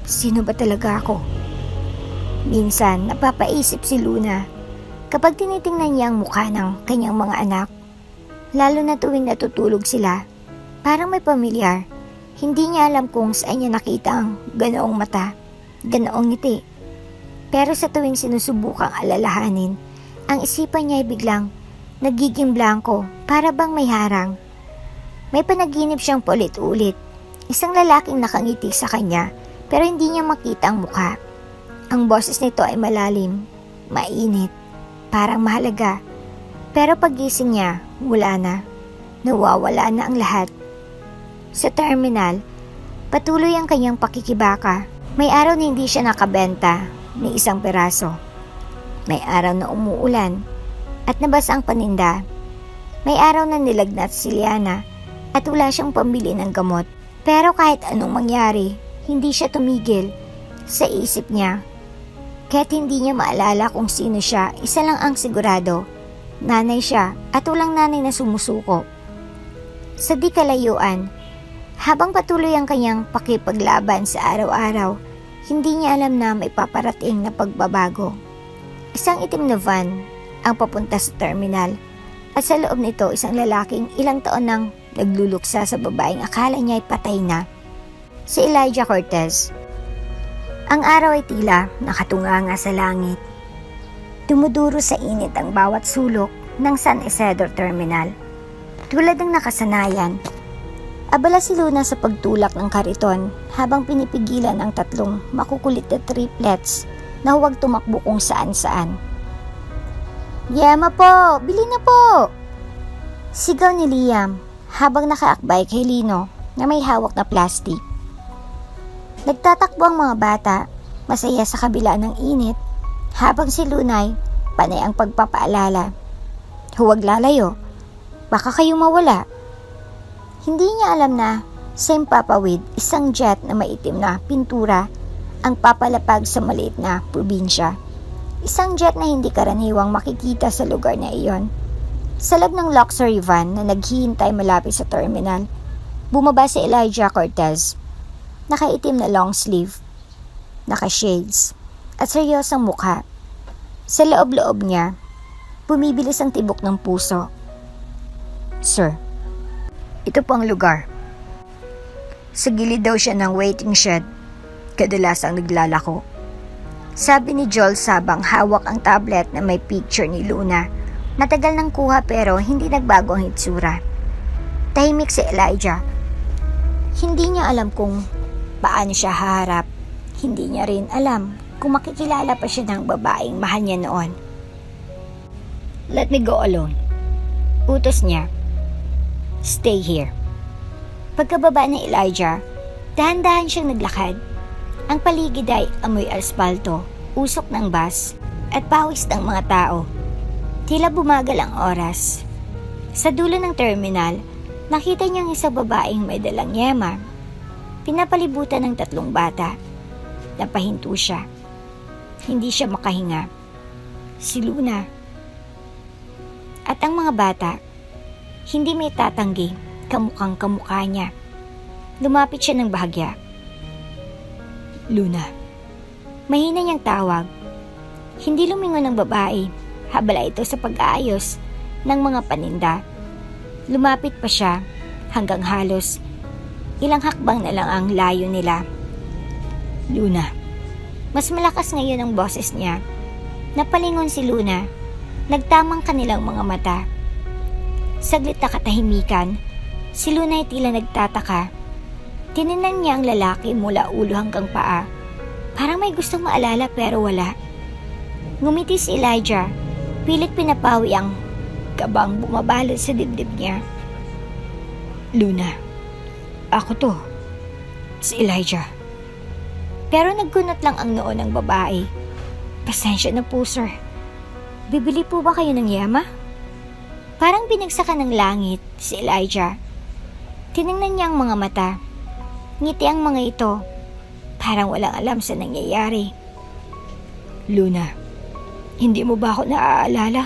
Sino ba talaga ako? Minsan napapaisip si Luna kapag tinitingnan niya ang mukha ng kanyang mga anak. Lalo na tuwing natutulog sila. Parang may pamilyar. Hindi niya alam kung saan niya nakita ang ganoong mata, ganoong ngiti. Pero sa tuwing sinusubukang alalahanin, ang isipan niya ay biglang nagiging blanko para bang may harang. May panaginip siyang paulit-ulit. Isang lalaking nakangiti sa kanya pero hindi niya makita ang mukha. Ang boses nito ay malalim, mainit, parang mahalaga. Pero pagising niya, wala na. Nawawala na ang lahat. Sa terminal, patuloy ang kanyang pakikibaka. May araw na hindi siya nakabenta ni isang peraso. May araw na umuulan at nabasa ang paninda. May araw na nilagnat si Liana at wala siyang pambili ng gamot. Pero kahit anong mangyari, hindi siya tumigil sa isip niya. Kahit hindi niya maalala kung sino siya, isa lang ang sigurado. Nanay siya at walang nanay na sumusuko. Sa di kalayuan, habang patuloy ang kanyang pakipaglaban sa araw-araw, hindi niya alam na may paparating na pagbabago. Isang itim na van ang papunta sa terminal at sa loob nito isang lalaking ilang taon nang nagluluksa sa babaeng akala niya ay patay na. Si Elijah Cortez. Ang araw ay tila nakatunganga sa langit. Dumuduro sa init ang bawat sulok ng San Isidro Terminal. Tulad ng nakasanayan, abala si Luna sa pagtulak ng kariton habang pinipigilan ang 3 makukulit na triplets na huwag tumakbo kung saan-saan. Yema po! Bili na po! Sigaw ni Liam habang nakaakbay kay Lino na may hawak na plastic. Nagtatakbo ang mga bata, masaya sa kabila ng init, habang si Lunay, panay ang pagpapaalala. Huwag lalayo, baka kayo mawala. Hindi niya alam na sa impapawid, isang jet na maitim na pintura ang papalapag sa maliit na probinsya. Isang jet na hindi karaniwang makikita sa lugar na iyon. Sa loob ng luxury van na naghihintay malapit sa terminal, bumaba si Elijah Cortez. Nakaitim na long sleeve, naka-shades, at seryosang mukha. Sa loob-loob niya, bumibilis ang tibok ng puso. Sir, ito po ang lugar. Sa gilid daw siya ng waiting shed, kadalasang naglalako. Sabi ni Joel sabang hawak ang tablet na may picture ni Luna. Matagal nang kuha pero hindi nagbago ang hitsura. Tahimik si Elijah. Hindi niya alam kung paano siya haharap. Hindi niya rin alam kung makikilala pa siya ng babaeng mahal niya noon. Let me go alone. Utos niya. Stay here. Pagkababa ni Elijah, dahan-dahan siyang naglakad. Ang paligid ay amoy asfalto, usok ng bus at pawis ng mga tao. Tila bumagal ang oras. Sa dulo ng terminal, nakita niyang isang babaeng may dalang yema. Pinapalibutan ng 3 bata. Napahinto siya. Hindi siya makahinga. Si Luna. At ang mga bata, hindi may tatanggi, kamukhang kamukha niya. Lumapit siya ng bahagya. Luna. Mahina niyang tawag. Hindi lumingon ng babae, habala ito sa pag-aayos ng mga paninda. Lumapit pa siya hanggang halos ilang hakbang na lang ang layo nila. Luna. Mas malakas ngayon ang boses niya. Napalingon si Luna. Nagtamang kanilang mga mata. Saglit na katahimikan, si Luna ay tila nagtataka. Tinignan niya ang lalaki mula ulo hanggang paa. Parang may gustong maalala pero wala. Ngumiti si Elijah. Pilit pinapawi ang kabang bumabalot sa dibdib niya. Luna, ako to. Si Elijah. Pero nagkunot lang ang noo ng babae. Pasensya na po, sir. Bibili po ba kayo ng yema? Parang binagsakan ng langit si Elijah. Tinignan niya ang mga mata. Ngiti ang mga ito. Parang walang alam sa nangyayari. Luna, hindi mo ba ako naaalala?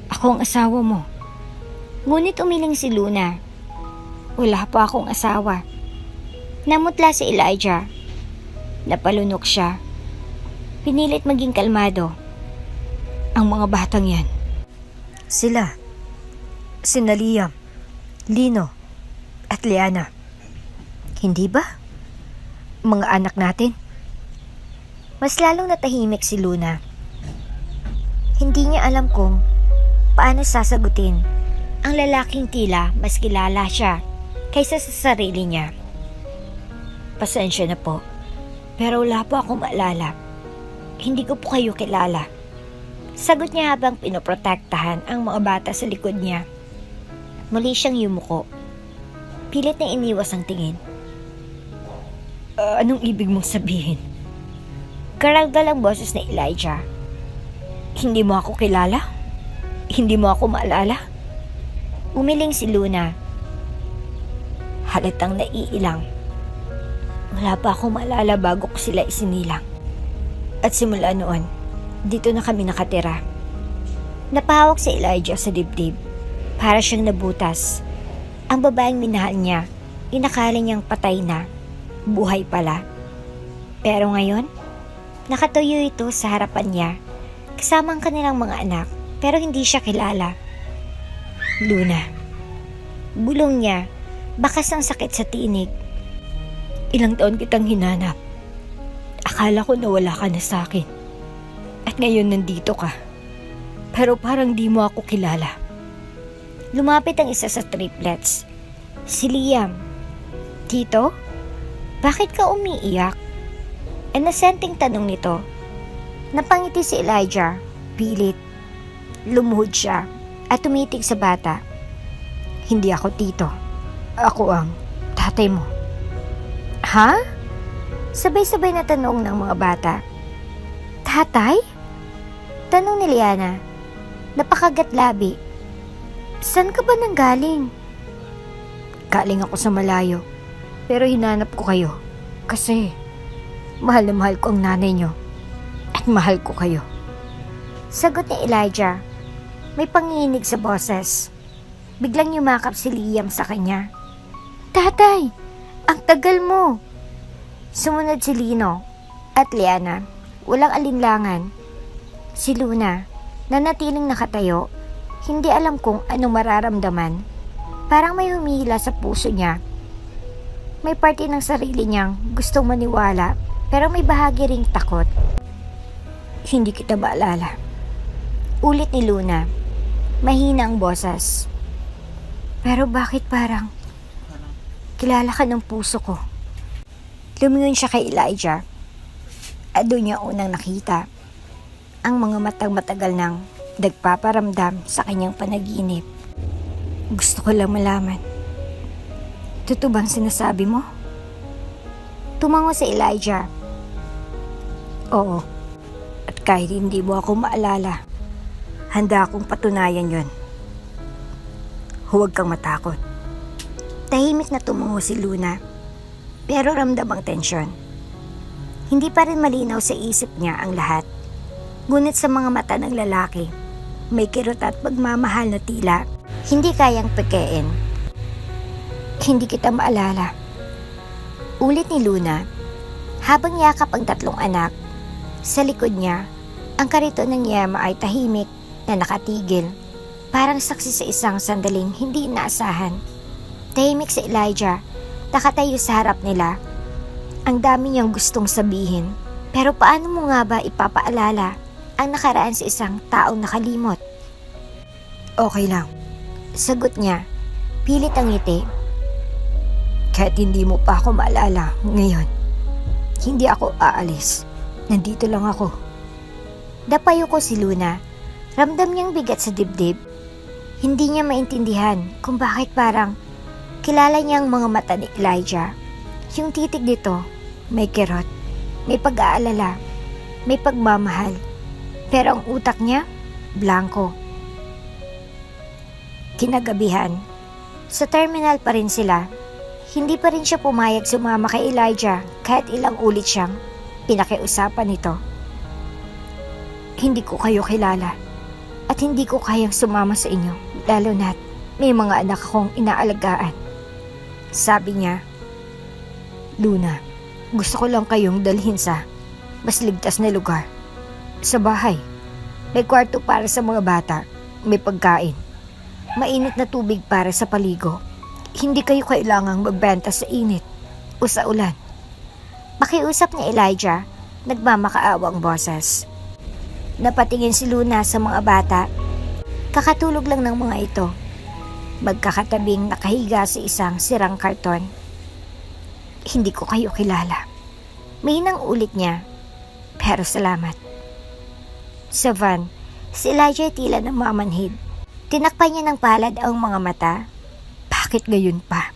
Ako ang asawa mo. Ngunit umiling si Luna. Wala pa akong asawa. Namutla si Elijah. Napalunok siya. Pinilit maging kalmado. Ang mga batang yan. Sila. Sina Liam, Lino, at Liana. Hindi ba? Mga anak natin. Mas lalong natahimik si Luna. Hindi niya alam kung paano sasagutin ang lalaking tila mas kilala siya kaysa sa sarili niya. Pasensya na po, pero wala po akong maalala. Hindi ko po kayo kilala. Sagot niya habang pinoprotektahan ang mga bata sa likod niya. Muli siyang yumuko. Pilit na iniwas ang tingin. Anong ibig mong sabihin? Karagdal ang boses ni Elijah. Hindi mo ako kilala? Hindi mo ako maalala? Umiling si Luna. Halatang naiilang. Wala pa akong maalala bago ko sila isinilang. At simula noon, dito na kami nakatira. Napahawak si Elijah sa dibdib. Para siyang nabutas. Ang babaeng minahal niya, inakala niyang patay na. Buhay pala. Pero ngayon, nakatuyo ito sa harapan niya, kasama ang kanilang mga anak, pero hindi siya kilala. Luna. Bulong niya, bakas ang sakit sa tinig. Ilang taon kitang hinanap. Akala ko nawala ka na sa akin. At ngayon nandito ka. Pero parang di mo ako kilala. Lumapit ang isa sa triplets. Si Liam. Tito? Bakit ka umiiyak? Inosenteng tanong nito. Napangiti si Elijah. Pilit. Lumuhod siya at tumitig sa bata. Hindi ako tito. Ako ang tatay mo. Ha? Sabay-sabay na tanong ng mga bata. Tatay? Tanong ni Liana. Napakagat labi. Saan ka ba nanggaling? Galing ako sa malayo. Pero hinanap ko kayo. Kasi mahal na mahal ko ang nanay nyo. At mahal ko kayo. Sagot ni Elijah. May panginig sa boses. Biglang yumakap si Liam sa kanya. Tatay! Ang tagal mo! Sumunod si Lino at Liana. Walang alinlangan. Si Luna, na natiling nakatayo, hindi alam kung anong mararamdaman. Parang may humihila sa puso niya. May parte ng sarili niyang gustong maniwala, pero may bahagi ring takot. Hindi kita maalala. Ulit ni Luna. Mahina ang boses. Pero bakit parang kilala ka ng puso ko? Lumingon siya kay Elijah. At doon niya unang nakita ang mga matang matagal nang nagpaparamdam sa kanyang panaginip. Gusto ko lang malaman. Totoo bang sinasabi mo? Tumango si Elijah. Oo. Kahit hindi mo ako maalala, handa akong patunayan yon. Huwag kang matakot. Tahimik na tumungo si Luna, pero ramdam ang tensyon. Hindi pa rin malinaw sa isip niya ang lahat. Ngunit sa mga mata ng lalaki, may kirot at pagmamahal na tila hindi kayang pekein. Hindi kita maalala. Ulit ni Luna, habang yakap ang tatlong anak. Sa likod niya, ang kariton ng Yema ay tahimik na nakatigil, parang saksi sa isang sandaling hindi inaasahan. Tahimik si Elijah, nakatayo sa harap nila. Ang dami niyang gustong sabihin, pero paano mo nga ba ipapaalala ang nakaraan sa isang taong nakalimot? Okay lang. Sagot niya, pilit ang ngiti. Kahit hindi mo pa ako maalala ngayon, hindi ako aalis. Nandito lang ako. Napayo ko si Luna. Ramdam niyang bigat sa dibdib. Hindi niya maintindihan kung bakit parang kilala niya ang mga mata ni Elijah. Yung titig nito, may kirot, may pag-aalala, may pagmamahal. Pero ang utak niya, blanco. Kinagabihan, sa terminal pa rin sila. Hindi pa rin siya pumayag sumama kay Elijah kahit ilang ulit siyang pinakiusapan nito. Hindi ko kayo kilala at hindi ko kayang sumama sa inyo, lalo na't may mga anak akong inaalagaan. Sabi niya, Luna, gusto ko lang kayong dalhin sa mas ligtas na lugar. Sa bahay, may kwarto para sa mga bata, may pagkain, mainit na tubig para sa paligo. Hindi kayo kailangang magbenta sa init o sa ulan. Pakiusap ni Elijah, nagmamakaawa ang boses. Napatingin si Luna sa mga bata. Kakatulog lang ng mga ito. Magkakatabing nakahiga sa isang sirang karton. Hindi ko kayo kilala. Mahinang ulit niya, pero salamat. Sa van, si Elijah tila namamanhid. Tinakpan niya ng palad ang mga mata. Bakit ngayon pa?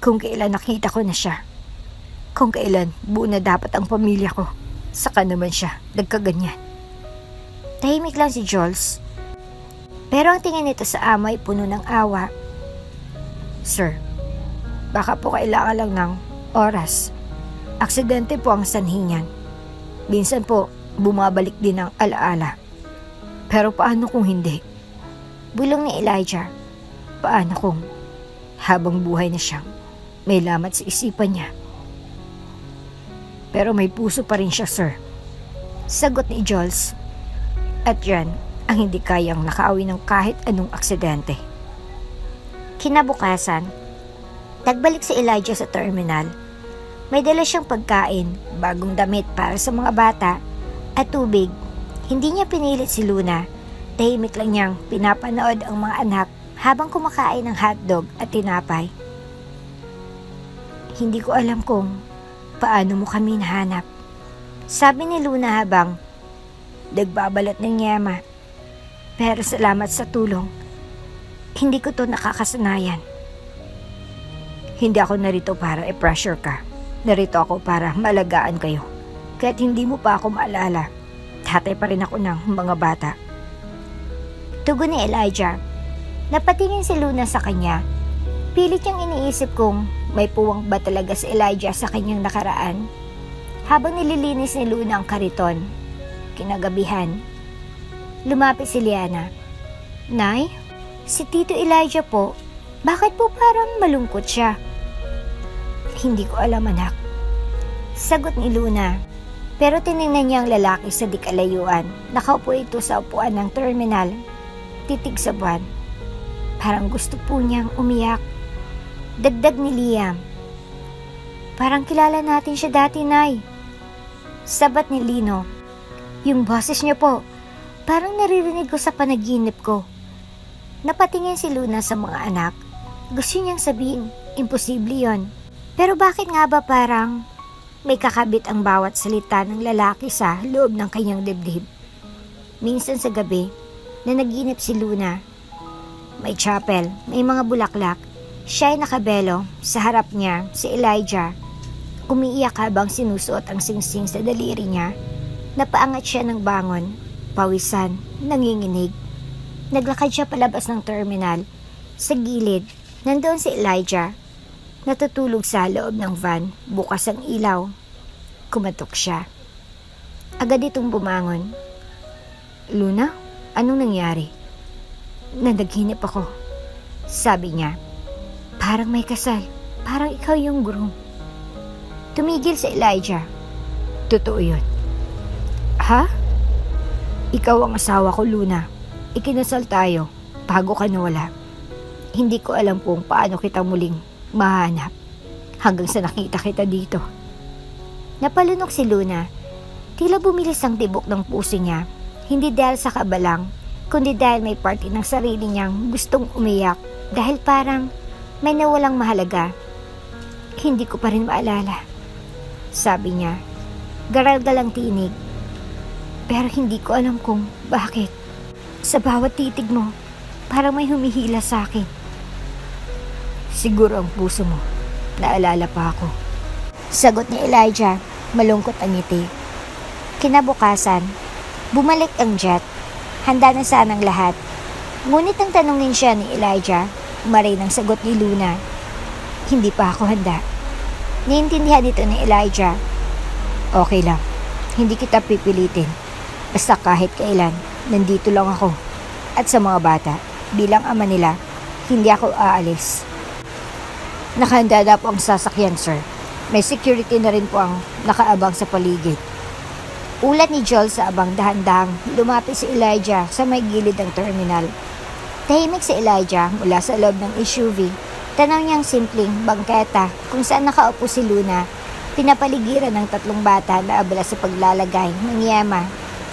Kung kailan nakita ko na siya. Kung kailan buo na dapat ang pamilya ko. Saka naman siya nagkaganyan. Tahimik lang si Jules. Pero ang tingin nito sa ama ay puno ng awa. Sir, baka po kailangan lang ng oras. Aksidente po ang sanhi niyan. Minsan po bumabalik din ang alaala. Pero paano kung hindi? Bulong ni Elijah. Paano kung habang buhay na siyang may lamat sa isipan niya? Pero may puso pa rin siya, sir. Sagot ni Jules. At yan ang hindi kayang nakaawi ng kahit anong aksidente. Kinabukasan, nagbalik si Elijah sa terminal. May dala siyang pagkain, bagong damit para sa mga bata, at tubig. Hindi niya pinilit si Luna. Tahimik lang niyang pinapanood ang mga anak habang kumakain ng hotdog at tinapay. Hindi ko alam kung paano mo kami nahanap. Sabi ni Luna habang nagbabalot ng yema. Pero salamat sa tulong. Hindi ko to nakakasanayan. Hindi ako narito para i-pressure ka. Narito ako para malagaan kayo. Kahit hindi mo pa ako maalala, tatay pa rin ako ng mga bata. Tugon ni Elijah. Napatingin si Luna sa kanya. Pilit niyang iniisip kung may puwang ba talaga si Elijah sa kanyang nakaraan. Habang nililinis ni Luna ang kariton, kinagabihan, lumapit si Liana. Nay, si Tito Elijah po, bakit po parang malungkot siya? Hindi ko alam, anak. Sagot ni Luna. Pero tinignan niya ang lalaki sa di kalayuan. Nakaupo ito sa upuan ng terminal. Titig sa buwan. Parang gusto po niyang umiyak. Dagdag ni Liam. Parang kilala natin siya dati, Nay. Sabat ni Lino. Yung boses niya po, parang naririnig ko sa panaginip ko. Napatingin si Luna sa mga anak. Gusto niyang sabihin, imposible yon. Pero bakit nga ba parang may kakabit ang bawat salita ng lalaki sa loob ng kanyang dibdib? Minsan sa gabi, na naginip si Luna. May chapel, may mga bulaklak. Siya ay nakabelo, sa harap niya si Elijah. Umiiyak habang sinusuot ang singsing sa daliri niya. Napaangat siya ng bangon, pawisan, nanginginig. Naglakad siya palabas ng terminal. Sa gilid, nandoon si Elijah. Natutulog sa loob ng van, bukas ang ilaw. Kumatok siya. Agad itong bumangon. Luna, anong nangyari? Nanaginip ako. Sabi niya, parang may kasal. Parang ikaw yung groom. Tumigil si Elijah. Totoo yun. Ha? Ikaw ang asawa ko, Luna. Ikinasal tayo bago ka nawala. Hindi ko alam kung paano kita muling mahanap hanggang sa nakita kita dito. Napalunok si Luna. Tila bumilis ang tibok ng puso niya. Hindi dahil sa kabalang, kundi dahil may parte ng sarili niyang gustong umiyak dahil parang may nawalang mahalaga. Hindi ko pa rin maalala. Sabi niya, garal-gal ang tinig. Pero hindi ko alam kung bakit. Sa bawat titig mo, parang may humihila sa akin. Siguro ang puso mo. Naalala pa ako. Sagot ni Elijah, malungkot ang ngiti. Kinabukasan, bumalik ang jet. Handa na sanang lahat. Ngunit nang tanungin siya ni Elijah, maray ng sagot ni Luna. Hindi pa ako handa. Naiintindihan nito ni Elijah. Okay lang. Hindi kita pipilitin. Basta kahit kailan, nandito lang ako. At sa mga bata, bilang ama nila, hindi ako aalis. Nakahanda na po ang sasakyan, sir. May security na rin po ang nakaabang sa paligid. Ulat ni Joel sa abang dahan-dahang lumapit si Elijah sa may gilid ng terminal. Tahimik si Elijah mula sa loob ng SUV. Tanaw niyang simpleng bangketa kung saan nakaupo si Luna. Pinapaligiran ng 3 bata na abala sa paglalagay ng yema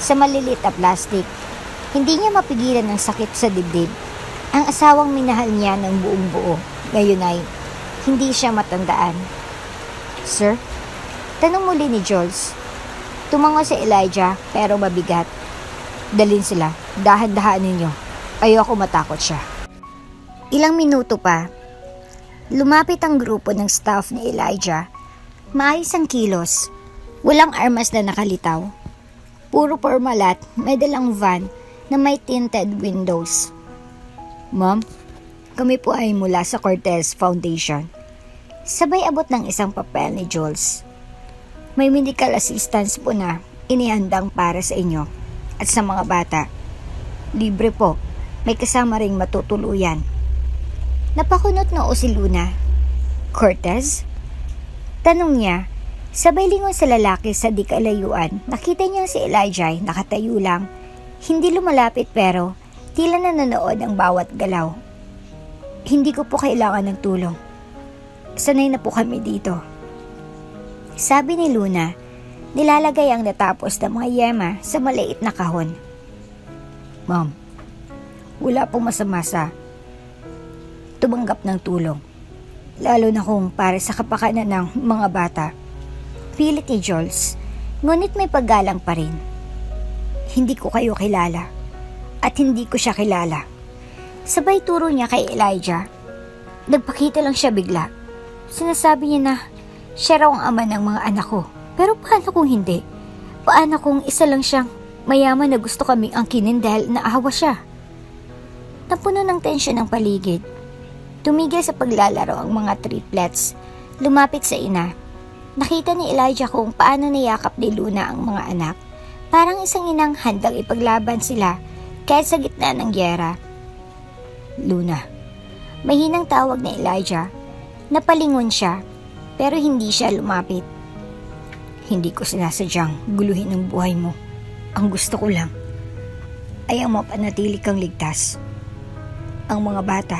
sa malilit na plastic. Hindi niya mapigilan ng sakit sa dibdib. Ang asawang minahal niya ng buong buo. Ngayon ay hindi siya matandaan. Sir? Tanong muli ni Jules. Tumango si Elijah pero mabigat. Dalhin sila. Dahan-dahan ninyo. Ayoko matakot siya. Ilang minuto pa. Lumapit ang grupo ng staff ni Elijah. Maayos ang kilos. Walang armas na nakalitaw. Puro formal at may dalang van na may tinted windows. Ma'am, kami po ay mula sa Cortez Foundation. Sabay abot ng isang papel ni Jules. May medical assistance po na inihandang para sa inyo at sa mga bata. Libre po, may kasama ring matutuluyan. Napakunot noo si Luna. Cortez? Tanong niya. Sabay lingon sa lalaki sa di kalayuan. Nakita niya si Elijah nakatayo lang. Hindi lumalapit pero tila nanonood ang bawat galaw. Hindi ko po kailangan ng tulong. Sanay na po kami dito. Sabi ni Luna, nilalagay ang natapos na mga yema sa maliit na kahon. Ma'am, wala pong masama sa tumanggap ng tulong. Lalo na kung para sa kapakanan ng mga bata. Pilit ni Jules, ngunit may paggalang pa rin. Hindi ko kayo kilala at hindi ko siya kilala. Sabay turo niya kay Elijah. Nagpakita lang siya bigla. Sinasabi niya na siya raw ang ama ng mga anak ko. Pero paano kung hindi? Paano kung isa lang siyang mayaman na gusto kaming angkinin dahil naawa siya? Napuno ng tensyon ang paligid. Tumigil sa paglalaro ang mga triplets. Lumapit sa ina. Nakita ni Elijah kung paano niyakap ni Luna ang mga anak. Parang isang inang handang ipaglaban sila kahit sa gitna ng gyera. Luna. Mahinang tawag ni Elijah. Napalingon siya pero hindi siya lumapit. Hindi ko sinasadyang guluhin ang buhay mo. Ang gusto ko lang ay ang mapanatili kang ligtas. Ang mga bata,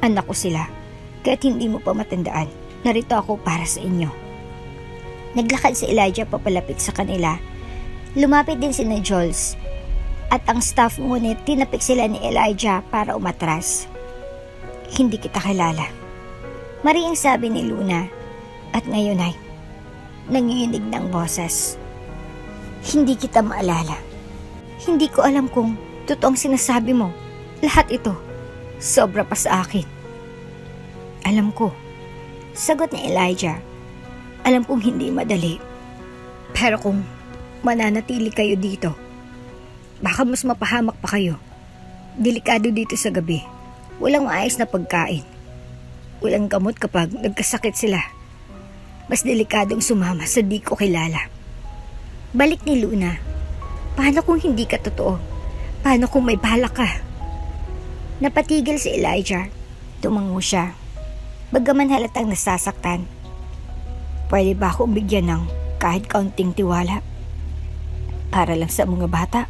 anak ko sila. Kahit hindi mo pa matandaan, narito ako para sa inyo. Naglakad si Elijah papalapit sa kanila. Lumapit din si Jules. At ang staff ngunit tinapik sila ni Elijah para umatras. Hindi kita kilala. Mariing sabi ni Luna. At ngayon ay nanginginig ng boses. Hindi kita maalala. Hindi ko alam kung totoong sinasabi mo. Lahat ito, sobra pa sa akin. Alam ko. Sagot ni Elijah. Alam kong hindi madali. Pero kung mananatili kayo dito. Baka mas mapahamak pa kayo. Delikado dito sa gabi. Walang maayos na pagkain. Walang gamot kapag nagkasakit sila. Mas delikadong sumama sa di ko kilala. Balik ni Luna. Paano kung hindi ka totoo? Paano kung may balak ka? Napatigil si Elijah. Tumango siya. Bagaman halatang nasasaktan. Pwede ba akong bigyan ng kahit kaunting tiwala? Para lang sa mga bata.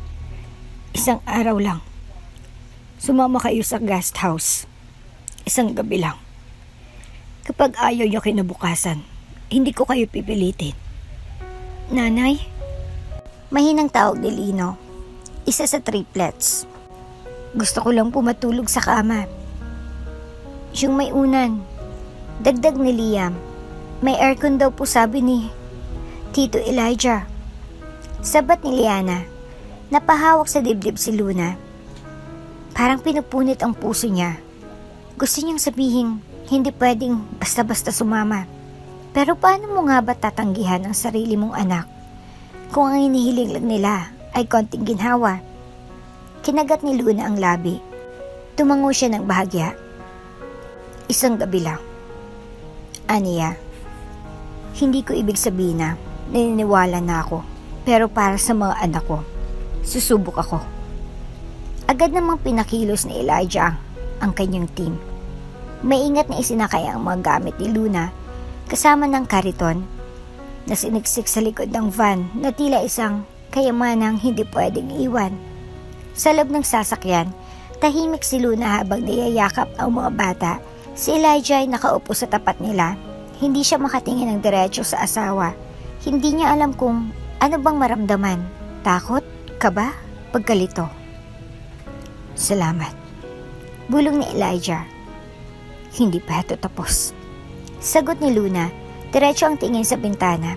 Isang araw lang. Sumama kayo sa guest house. Isang gabi lang. Kapag ayaw niyo kinabukasan, hindi ko kayo pipilitin. Nanay? Mahinang tawag ni Lino. Isa sa triplets. Gusto ko lang pumatulog sa kama. Yung may unan. Dagdag ni Liam. May aircon daw po sabi ni Tito Elijah. Sabat ni Liana. Napahawak sa dibdib si Luna. Parang pinupunit ang puso niya. Gusto niyang sabihin, hindi pwedeng basta-basta sumama. Pero paano mo nga ba tatanggihan ang sarili mong anak kung ang hinihiling lang nila ay konting ginhawa? Kinagat ni Luna ang labi. Tumango siya ng bahagya. Isang gabi lang. Aniya, hindi ko ibig sabihin na naniniwala na ako. Pero para sa mga anak ko, susubok ako. Agad namang pinakilos ni Elijah ang kanyang team. Maingat na isinakay ang mga gamit ni Luna kasama ng kariton na siniksik sa likod ng van na tila isang kayamanang hindi pwedeng iwan. Sa loob ng sasakyan, tahimik si Luna habang niyayakap ang mga bata. Si Elijah ay nakaupo sa tapat nila. Hindi siya makatingin ng diretso sa asawa. Hindi niya alam kung ano bang maramdaman. Takot? Kaba? Pagkalito? Salamat. Bulong ni Elijah. Hindi pa ito tapos. Sagot ni Luna, diretso ang tingin sa bintana.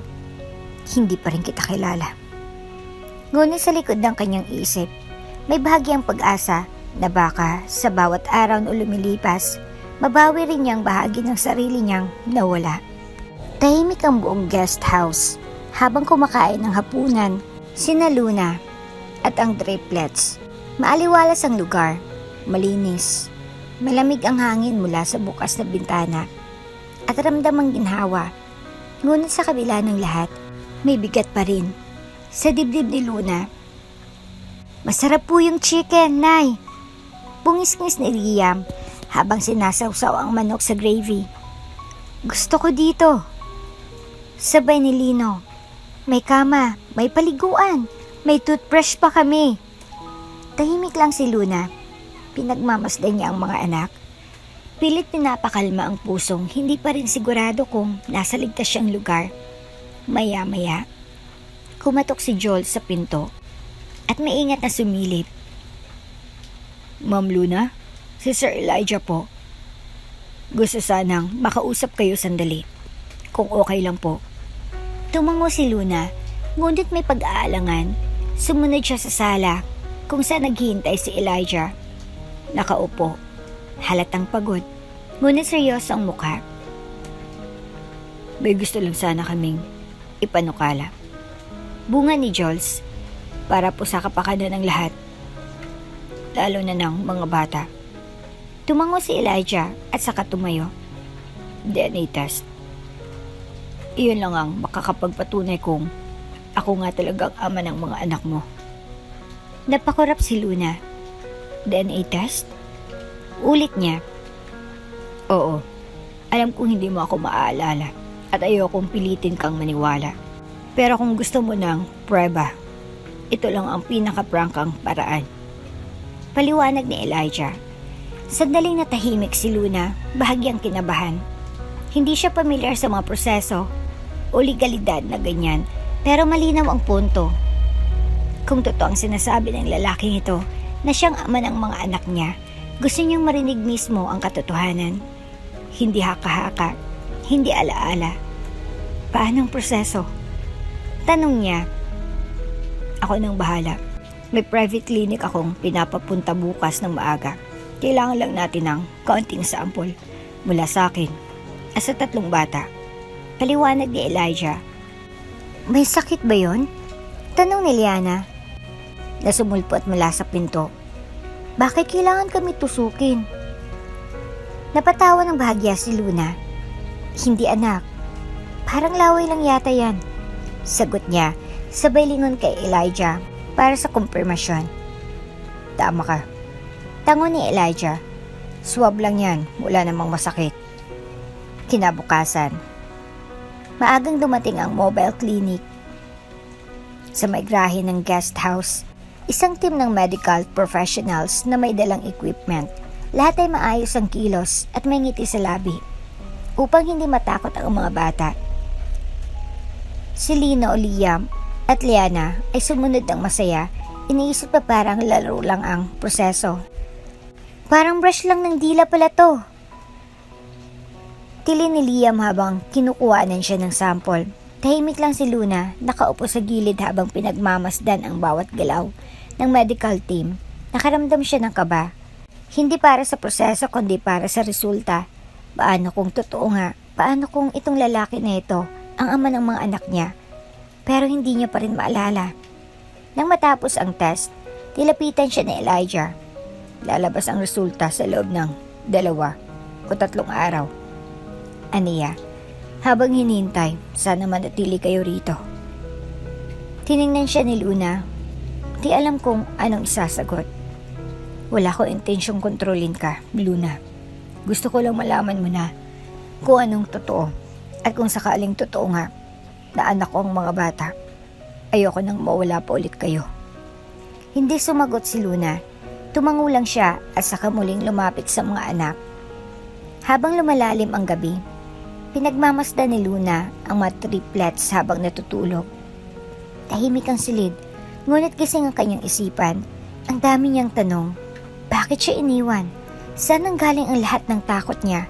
Hindi pa rin kita kilala. Ngunit sa likod ng kanyang isip, may bahagyang pag-asa na baka sa bawat araw na lumilipas, mabawi rin niyang bahagi ng sarili niyang nawala. Tahimik ang buong guest house habang kumakain ng hapunan, sina Luna at ang triplets. Maaliwalas ang lugar, malinis, malamig ang hangin mula sa bukas na bintana at ramdam ang ginhawa. Ngunit sa kabila ng lahat, may bigat pa rin. Sa dibdib ni Luna, masarap po yung chicken, Nay. Bungis-ngis ni Liam habang sinasawsaw ang manok sa gravy. Gusto ko dito. Sabay ni Lino, may kama, may paliguan, may toothbrush pa kami. Tahimik lang si Luna. Pinagmamasdan niya ang mga anak. Pilit pinapakalma ang pusong hindi pa rin sigurado kung nasa ligtas siyang lugar. Maya-maya, kumatok si Joel sa pinto at maingat na sumilip. Ma'am Luna, si Sir Elijah po. Gusto sanang makausap kayo sandali. Kung okay lang po. Tumango si Luna, ngunit may pag-aalangan. Sumunod siya sa sala kung saan naghihintay si Elijah. Nakaupo, halatang pagod, ngunit seryoso ang mukha. May gusto lang sana kaming ipanukala. Bunga ni Jules, para po sa kapakanan ng lahat, lalo na ng mga bata. Tumango si Elijah at saka tumayo. DNA test. Iyon lang ang makakapagpatunay kung ako nga talagang ama ng mga anak mo. Napakurap si Luna. DNA test? Ulit niya. Oo, alam kong hindi mo ako maaalala at ayokong pilitin kang maniwala. Pero kung gusto mo ng prueba, ito lang ang pinaka-prangkang paraan. Paliwanag ni Elijah. Sandaling natahimik si Luna, bahagyang kinabahan. Hindi siya pamilyar sa mga proseso o legalidad na ganyan, pero malinaw ang punto. Kung totoo ang sinasabi ng lalaking ito na siyang ama ng mga anak niya, gusto niyang marinig mismo ang katotohanan. Hindi haka-haka, hindi alaala. Paano ang proseso? Tanong niya. Ako nang bahala. May private clinic akong pinapapunta bukas ng maaga. Kailangan lang natin ng kaunting sample mula sa akin at sa 3 bata. Paliwanag ni Elijah. May sakit ba yon? Tanong ni Liana na sumulpot mula sa pinto. Bakit kailangan kami tusukin? Napatawa ng bahagya si Luna. Hindi anak, parang laway lang yata yan. Sagot niya, sabay lingon kay Elijah para sa kumpirmasyon. Tama ka. Tango ni Elijah, swab lang yan, wala namang masakit. Kinabukasan, maagang dumating ang mobile clinic. Sa may grahe ng guest house, isang team ng medical professionals na may dalang equipment. Lahat ay maayos ang kilos at may ngiti sa labi upang hindi matakot ang mga bata. Si Lino, Liam at Liana ay sumunod ng masaya. Iniisip pa parang laro lang ang proseso. Parang brush lang ng dila pala to. Tili ni Liam habang kinukuhanan siya ng sample. Tahimik lang si Luna, nakaupo sa gilid habang pinagmamasdan ang bawat galaw ng medical team. Nakaramdam siya ng kaba. Hindi para sa proseso kundi para sa resulta. Paano kung totoo nga? Paano kung itong lalaki na ito ang ama ng mga anak niya? Pero hindi niya pa rin maalala. Nang matapos ang test, tilapitan siya ni Elijah. Lalabas ang resulta sa loob ng 2 o 3 araw. Aniya, habang hinintay, sana manatili kayo rito. Tiningnan siya ni Luna. Di alam kung anong isasagot. Wala ko intensyong kontrolin ka, Luna. Gusto ko lang malaman mo na kung anong totoo at kung sakaling totoo nga na anak ko ang mga bata. Ayoko nang mawala pa ulit kayo. Hindi sumagot si Luna. Tumango lang siya at saka muling lumapit sa mga anak. Habang lumalalim ang gabi, pinagmamasdan ni Luna ang mga triplets habang natutulog. Tahimik ang silid, ngunit gising ang kanyang isipan. Ang dami niyang tanong. Bakit siya iniwan? Saan nanggaling ang lahat ng takot niya?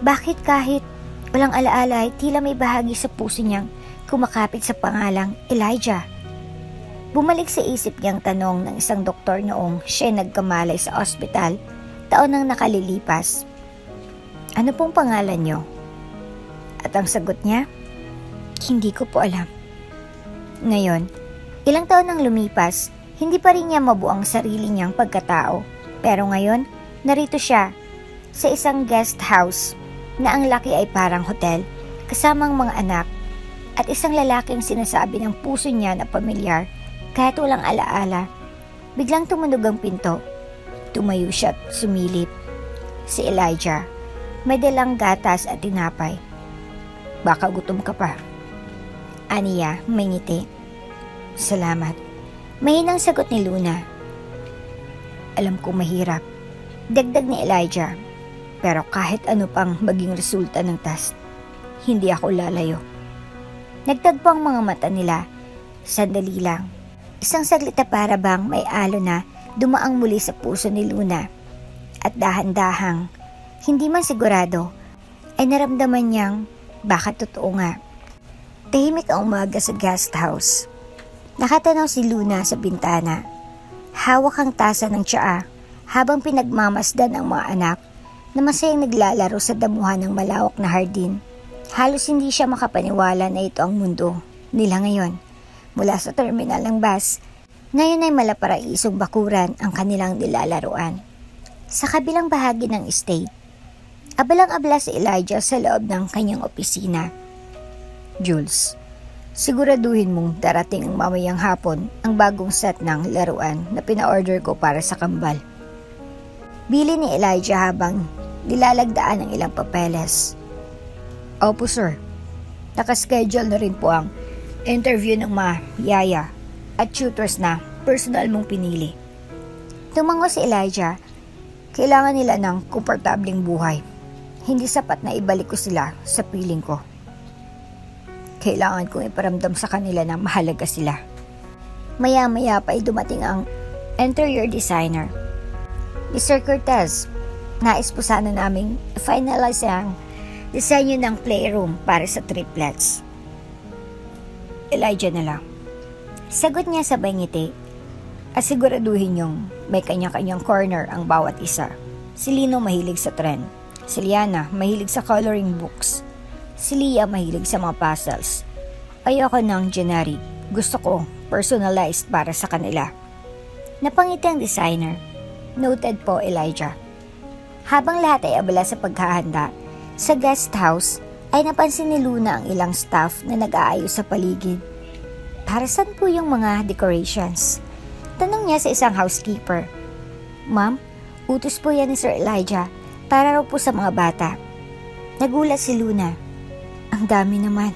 Bakit kahit walang alaala ay tila may bahagi sa puso niyang kumakapit sa pangalang Elijah? Bumalik sa isip niyang tanong ng isang doktor noong siya nagkamalay sa ospital taon nang nakalilipas. Ano pong pangalan niyo? At ang sagot niya, hindi ko po alam. Ngayon, ilang taon nang lumipas, hindi pa rin niya mabuo ang sarili niyang pagkatao. Pero ngayon, narito siya sa isang guest house na ang laki ay parang hotel, kasamang mga anak at isang lalaking sinasabi ng puso niya na pamilyar kahit walang alaala. Biglang tumunog ang pinto. Tumayo siya at sumilip. Si Elijah, may dalang gatas at tinapay. Baka gutom ka pa. Aniya, may ngiti. Salamat. Mahinang sagot ni Luna. Alam kong mahirap. Dagdag ni Elijah. Pero kahit ano pang maging resulta ng test, hindi ako lalayo. Nagtagpo ang mga mata nila. Sandali lang. Isang saglit na para bang may alo na dumaang muli sa puso ni Luna. At dahan-dahang, hindi man sigurado, ay naramdaman niyang baka totoo nga. Tahimik ang umaga sa guest house. Nakatanaw si Luna sa bintana. Hawak ang tasa ng tsaa habang pinagmamasdan ang mga anak na masayang naglalaro sa damuhan ng malawak na hardin. Halos hindi siya makapaniwala na ito ang mundo nila ngayon. Mula sa terminal ng bus, ngayon ay malaparaisong bakuran ang kanilang nilalaruan. Sa kabilang bahagi ng estate, abalang-abala si Elijah sa loob ng kanyang opisina. Jules, siguraduhin mong darating ang mamayang hapon ang bagong set ng laruan na pina-order ko para sa kambal. Bili ni Elijah habang nilalagdaan ng ilang papeles. Opo sir, nakaschedule na rin po ang interview ng mga yaya at tutors na personal mong pinili. Tumango si Elijah. Kailangan nila ng komportabling buhay. Hindi sapat na ibalik ko sila sa piling ko. Kailangan kong iparamdam sa kanila na mahalaga sila. Maya-maya pa ay dumating ang interior designer. Mr. Cortez, nais po sana naming finalize ang disenyo ng playroom para sa triplets. Elijah na lang. Sagot niya sabay ngiti. At siguraduhin yung may kanya-kanyang corner ang bawat isa. Si Lino mahilig sa trend. Si Liana mahilig sa coloring books. Si Lia mahilig sa mga puzzles. Ayoko ng generic. Gusto ko personalized para sa kanila. Napangiti ang designer. Noted po, Elijah. Habang lahat ay abala sa paghahanda, sa guest house ay napansin ni Luna ang ilang staff na nag-aayos sa paligid. Para saan po yung mga decorations? Tanong niya sa isang housekeeper. Ma'am, utos po yan ni Sir Elijah para raw po sa mga bata. Nagulat si Luna. Ang dami naman.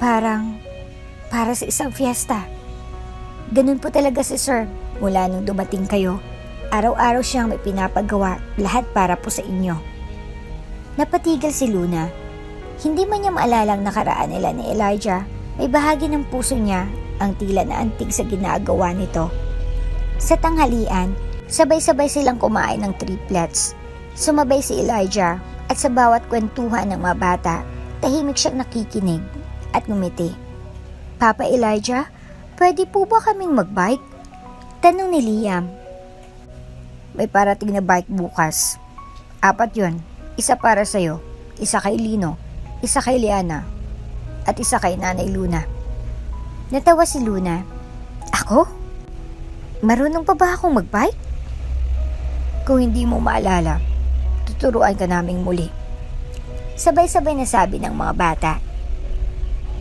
Para sa isang fiesta. Ganun po talaga si Sir. Mula nung dumating kayo, araw-araw siyang may pinapagawa, lahat para po sa inyo. Napatigil si Luna. Hindi man niya maalalang nakaraan nila ni Elijah, may bahagi ng puso niya ang tila na antig sa ginagawa nito. Sa tanghalian, sabay-sabay silang kumain ng triplets. Sumabay si Elijah at sa bawat kwentuhan ng mga bata, tahimik siyang nakikinig at ngumiti. Papa Elijah, pwede po ba kaming magbike? Tanong ni Liam. May parating na bike bukas. 4 yon. Isa para sa'yo, isa kay Lino, isa kay Liana, at isa kay Nanay Luna. Natawa si Luna. Ako? Marunong pa ba akong magbike? Kung hindi mo maalala, tuturuan ka naming muli. Sabay-sabay na sabi ng mga bata.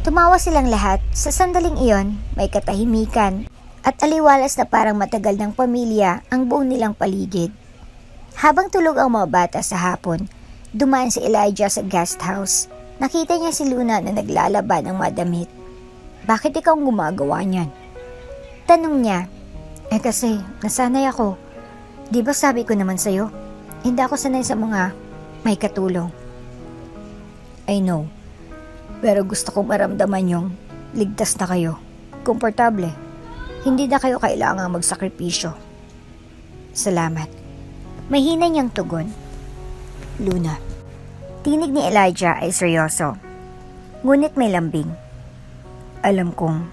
Tumawa silang lahat. Sa sandaling iyon, may katahimikan at aliwalas na parang matagal ng pamilya ang buong nilang paligid. Habang tulog ang mga bata sa hapon, dumaan si Elijah sa guest house. Nakita niya si Luna na naglalaban ng mga damit. Bakit ikaw gumagawa niyan? Tanong niya. Kasi nasanay ako. Di ba sabi ko naman sa'yo, hindi ako sanay sa mga may katulong. I know. Pero gusto kong maramdaman yung ligtas na kayo. Komportable. Hindi na kayo kailangang magsakripisyo. Salamat. Mahina niyang tugon. Luna. Tinig ni Elijah ay seryoso. Ngunit may lambing. Alam kong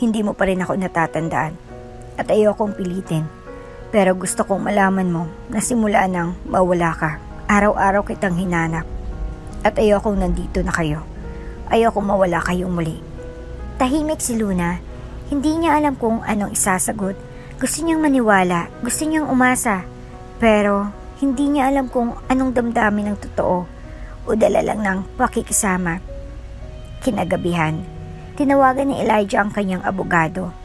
hindi mo pa rin ako natatandaan at ayokong pilitin. Pero gusto kong malaman mo na simula nang mawala ka, araw-araw kitang hinanap. At ayokong nandito na kayo. Ayokong mawala kayong muli. Tahimik si Luna. Hindi niya alam kung anong isasagot. Gusto niyang maniwala, gusto niyang umasa. Pero hindi niya alam kung anong damdamin ng totoo o dala lang ng pakikisama. Kinagabihan, tinawagan ni Elijah ang kanyang abogado.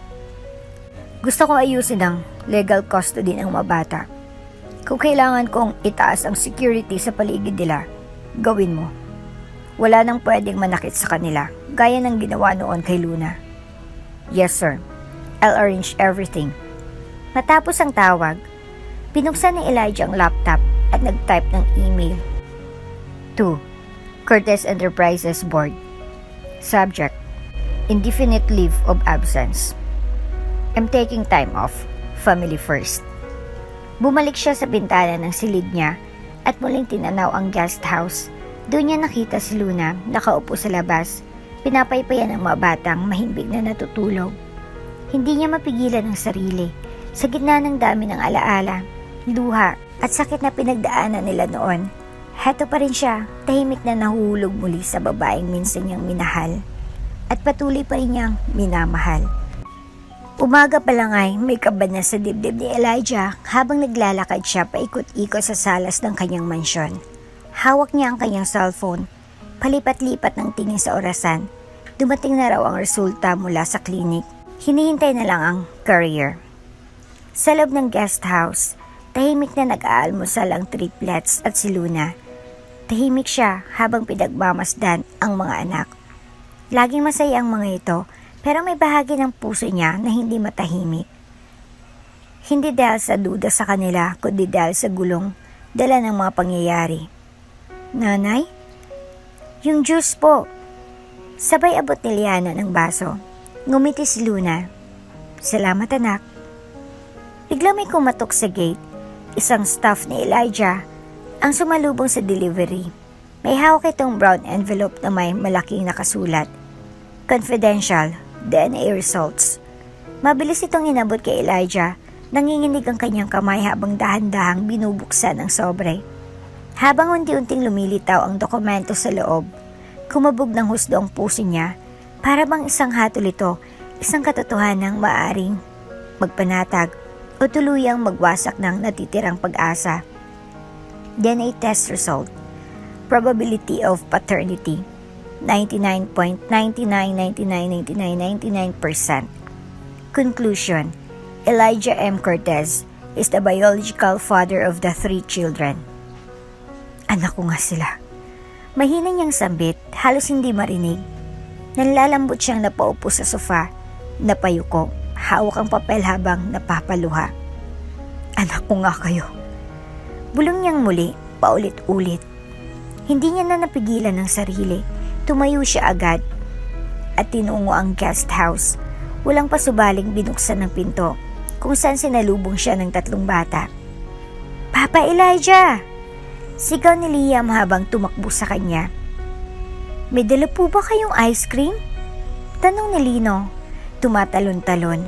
Gusto kong ayusin ang legal custody ng mga bata. Kung kailangan kong itaas ang security sa paligid nila, gawin mo. Wala nang pwedeng manakit sa kanila, gaya ng ginawa noon kay Luna. Yes, sir. I'll arrange everything. Matapos ang tawag, pinuksan ni Elijah ang laptop at nag-type ng email. To Curtis Enterprises Board. Subject: Indefinite leave of absence. I'm taking time off. Family first. Bumalik siya sa bintana ng silid niya at muling tinanaw ang guest house. Doon niya nakita si Luna nakaupo sa labas. Pinapaypayan ng mga batang mahimbing na natutulog. Hindi niya mapigilan ang sarili. Sa gitna ng dami ng alaala, luha at sakit na pinagdaanan nila noon, heto pa rin siya, tahimik na nahuhulog muli sa babaeng minsan niyang minahal. At patuloy pa rin niyang minamahal. Umaga pa lang ay may kaba na sa dibdib ni Elijah habang naglalakad siya paikot-ikot sa salas ng kanyang mansyon. Hawak niya ang kanyang cellphone. Palipat-lipat ng tingin sa orasan. Dumating na raw ang resulta mula sa klinik. Hinihintay na lang ang courier. Sa loob ng guest house, tahimik na nag-aalmusal ang triplets at si Luna. Tahimik siya habang pinagmamasdan ang mga anak. Laging masaya ang mga ito, pero may bahagi ng puso niya na hindi matahimik. Hindi dahil sa duda sa kanila, kundi dahil sa gulong dala ng mga pangyayari. Nanay? Yung juice po. Sabay abot ni Liana ng baso. Ngumiti si Luna. Salamat anak. Bigla may kumatok sa gate. Isang staff ni Elijah ang sumalubong sa delivery. May hawak itong brown envelope na may malaking nakasulat. Confidential, DNA results. Mabilis itong inabot kay Elijah. Nanginginig ang kanyang kamay habang dahan-dahang binubuksan ang sobre. Habang unti-unting lumilitaw ang dokumento sa loob, kumabog ng husdo ang puso niya. Para bang isang hatol ito, Isang katotohanang maaring magpanatag o tuluyang magwasak ng natitirang pag-asa. DNA test result. Probability of paternity. 99.99999999%. Conclusion. Elijah M. Cortez is the biological father of the 3 children. Anak ko nga sila. Mahina niyang sambit, halos hindi marinig. Nanlalambot siyang napaupo sa sofa, napayuko, hawak ang papel habang napapaluha. Anak ko nga kayo. Bulong niyang muli, paulit-ulit. Hindi niya na napigilan ng sarili. Tumayo siya agad at tinungo ang guest house. Walang pasubaling binuksan ng pinto kung saan sinalubong siya ng 3 bata. Papa Elijah! Sigaw ni Liam habang tumakbo sa kanya. May dala po ba kayong ice cream? Tanong ni Lino, tumatalon-talon.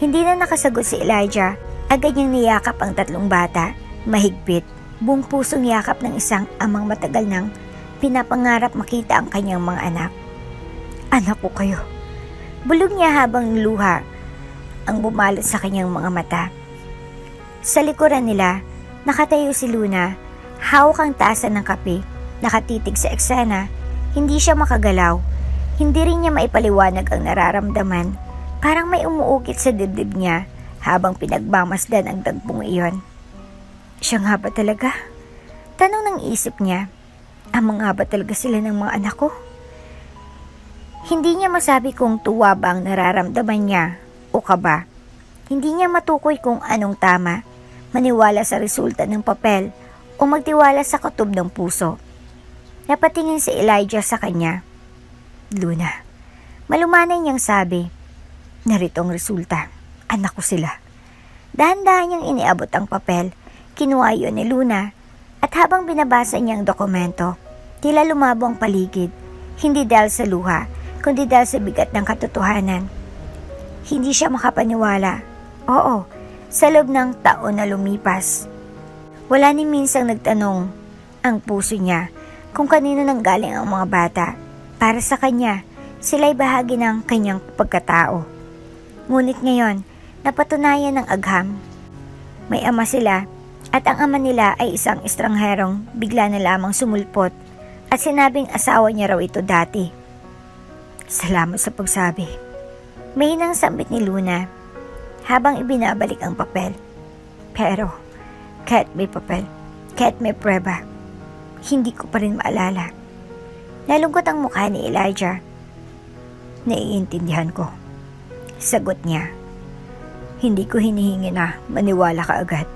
Hindi na nakasagot si Elijah, agad niyang niyakap ang 3 bata, mahigpit, buong pusong yakap ng isang amang matagal nang pinapangarap makita ang kanyang mga anak. Anak ko kayo. Bulog niya habang luha ang bumalot sa kanyang mga mata. Sa likuran nila, nakatayo si Luna, hawak ang tasa ng kape, nakatitig sa eksena. Hindi siya makagalaw. Hindi rin niya maipaliwanag ang nararamdaman. Parang may umuukit sa dibdib niya habang pinagmamasdan ang dagpong iyon. Siya nga ba talaga? Tanong ng isip niya. Ama nga ba talaga sila ng mga anak ko? Hindi niya masabi kung tuwa ba ang nararamdaman niya o kaba. Hindi niya matukoy kung anong tama, maniwala sa resulta ng papel o magtiwala sa katob ng puso. Napatingin si Elijah sa kanya. Luna, malumanay niyang sabi, narito ang resulta, anak ko sila. Dahan-dahan niyang iniabot ang papel, kinuha yun ni Luna, at habang binabasa niya ang dokumento, tila lumabo ang paligid, hindi dahil sa luha, kundi dahil sa bigat ng katotohanan. Hindi siya makapaniwala. Oo, sa loob ng taon na lumipas. Wala ni minsang nagtanong ang puso niya kung kanino nanggaling ang mga bata. Para sa kanya, sila'y bahagi ng kanyang pagkatao. Ngunit ngayon, napatunayan ng agham. May ama sila at ang ama nila ay isang estrangherong bigla na lamang sumulpot at sinabing asawa niya raw ito dati. Salamat sa pagsabi. Mahinang sambit ni Luna habang ibinabalik ang papel. Pero, kahit may papel, kahit may prueba, hindi ko pa rin maalala. Nalungkot ang mukha ni Elijah. Naiintindihan ko. Sagot niya. Hindi ko hinihingi na maniwala ka agad.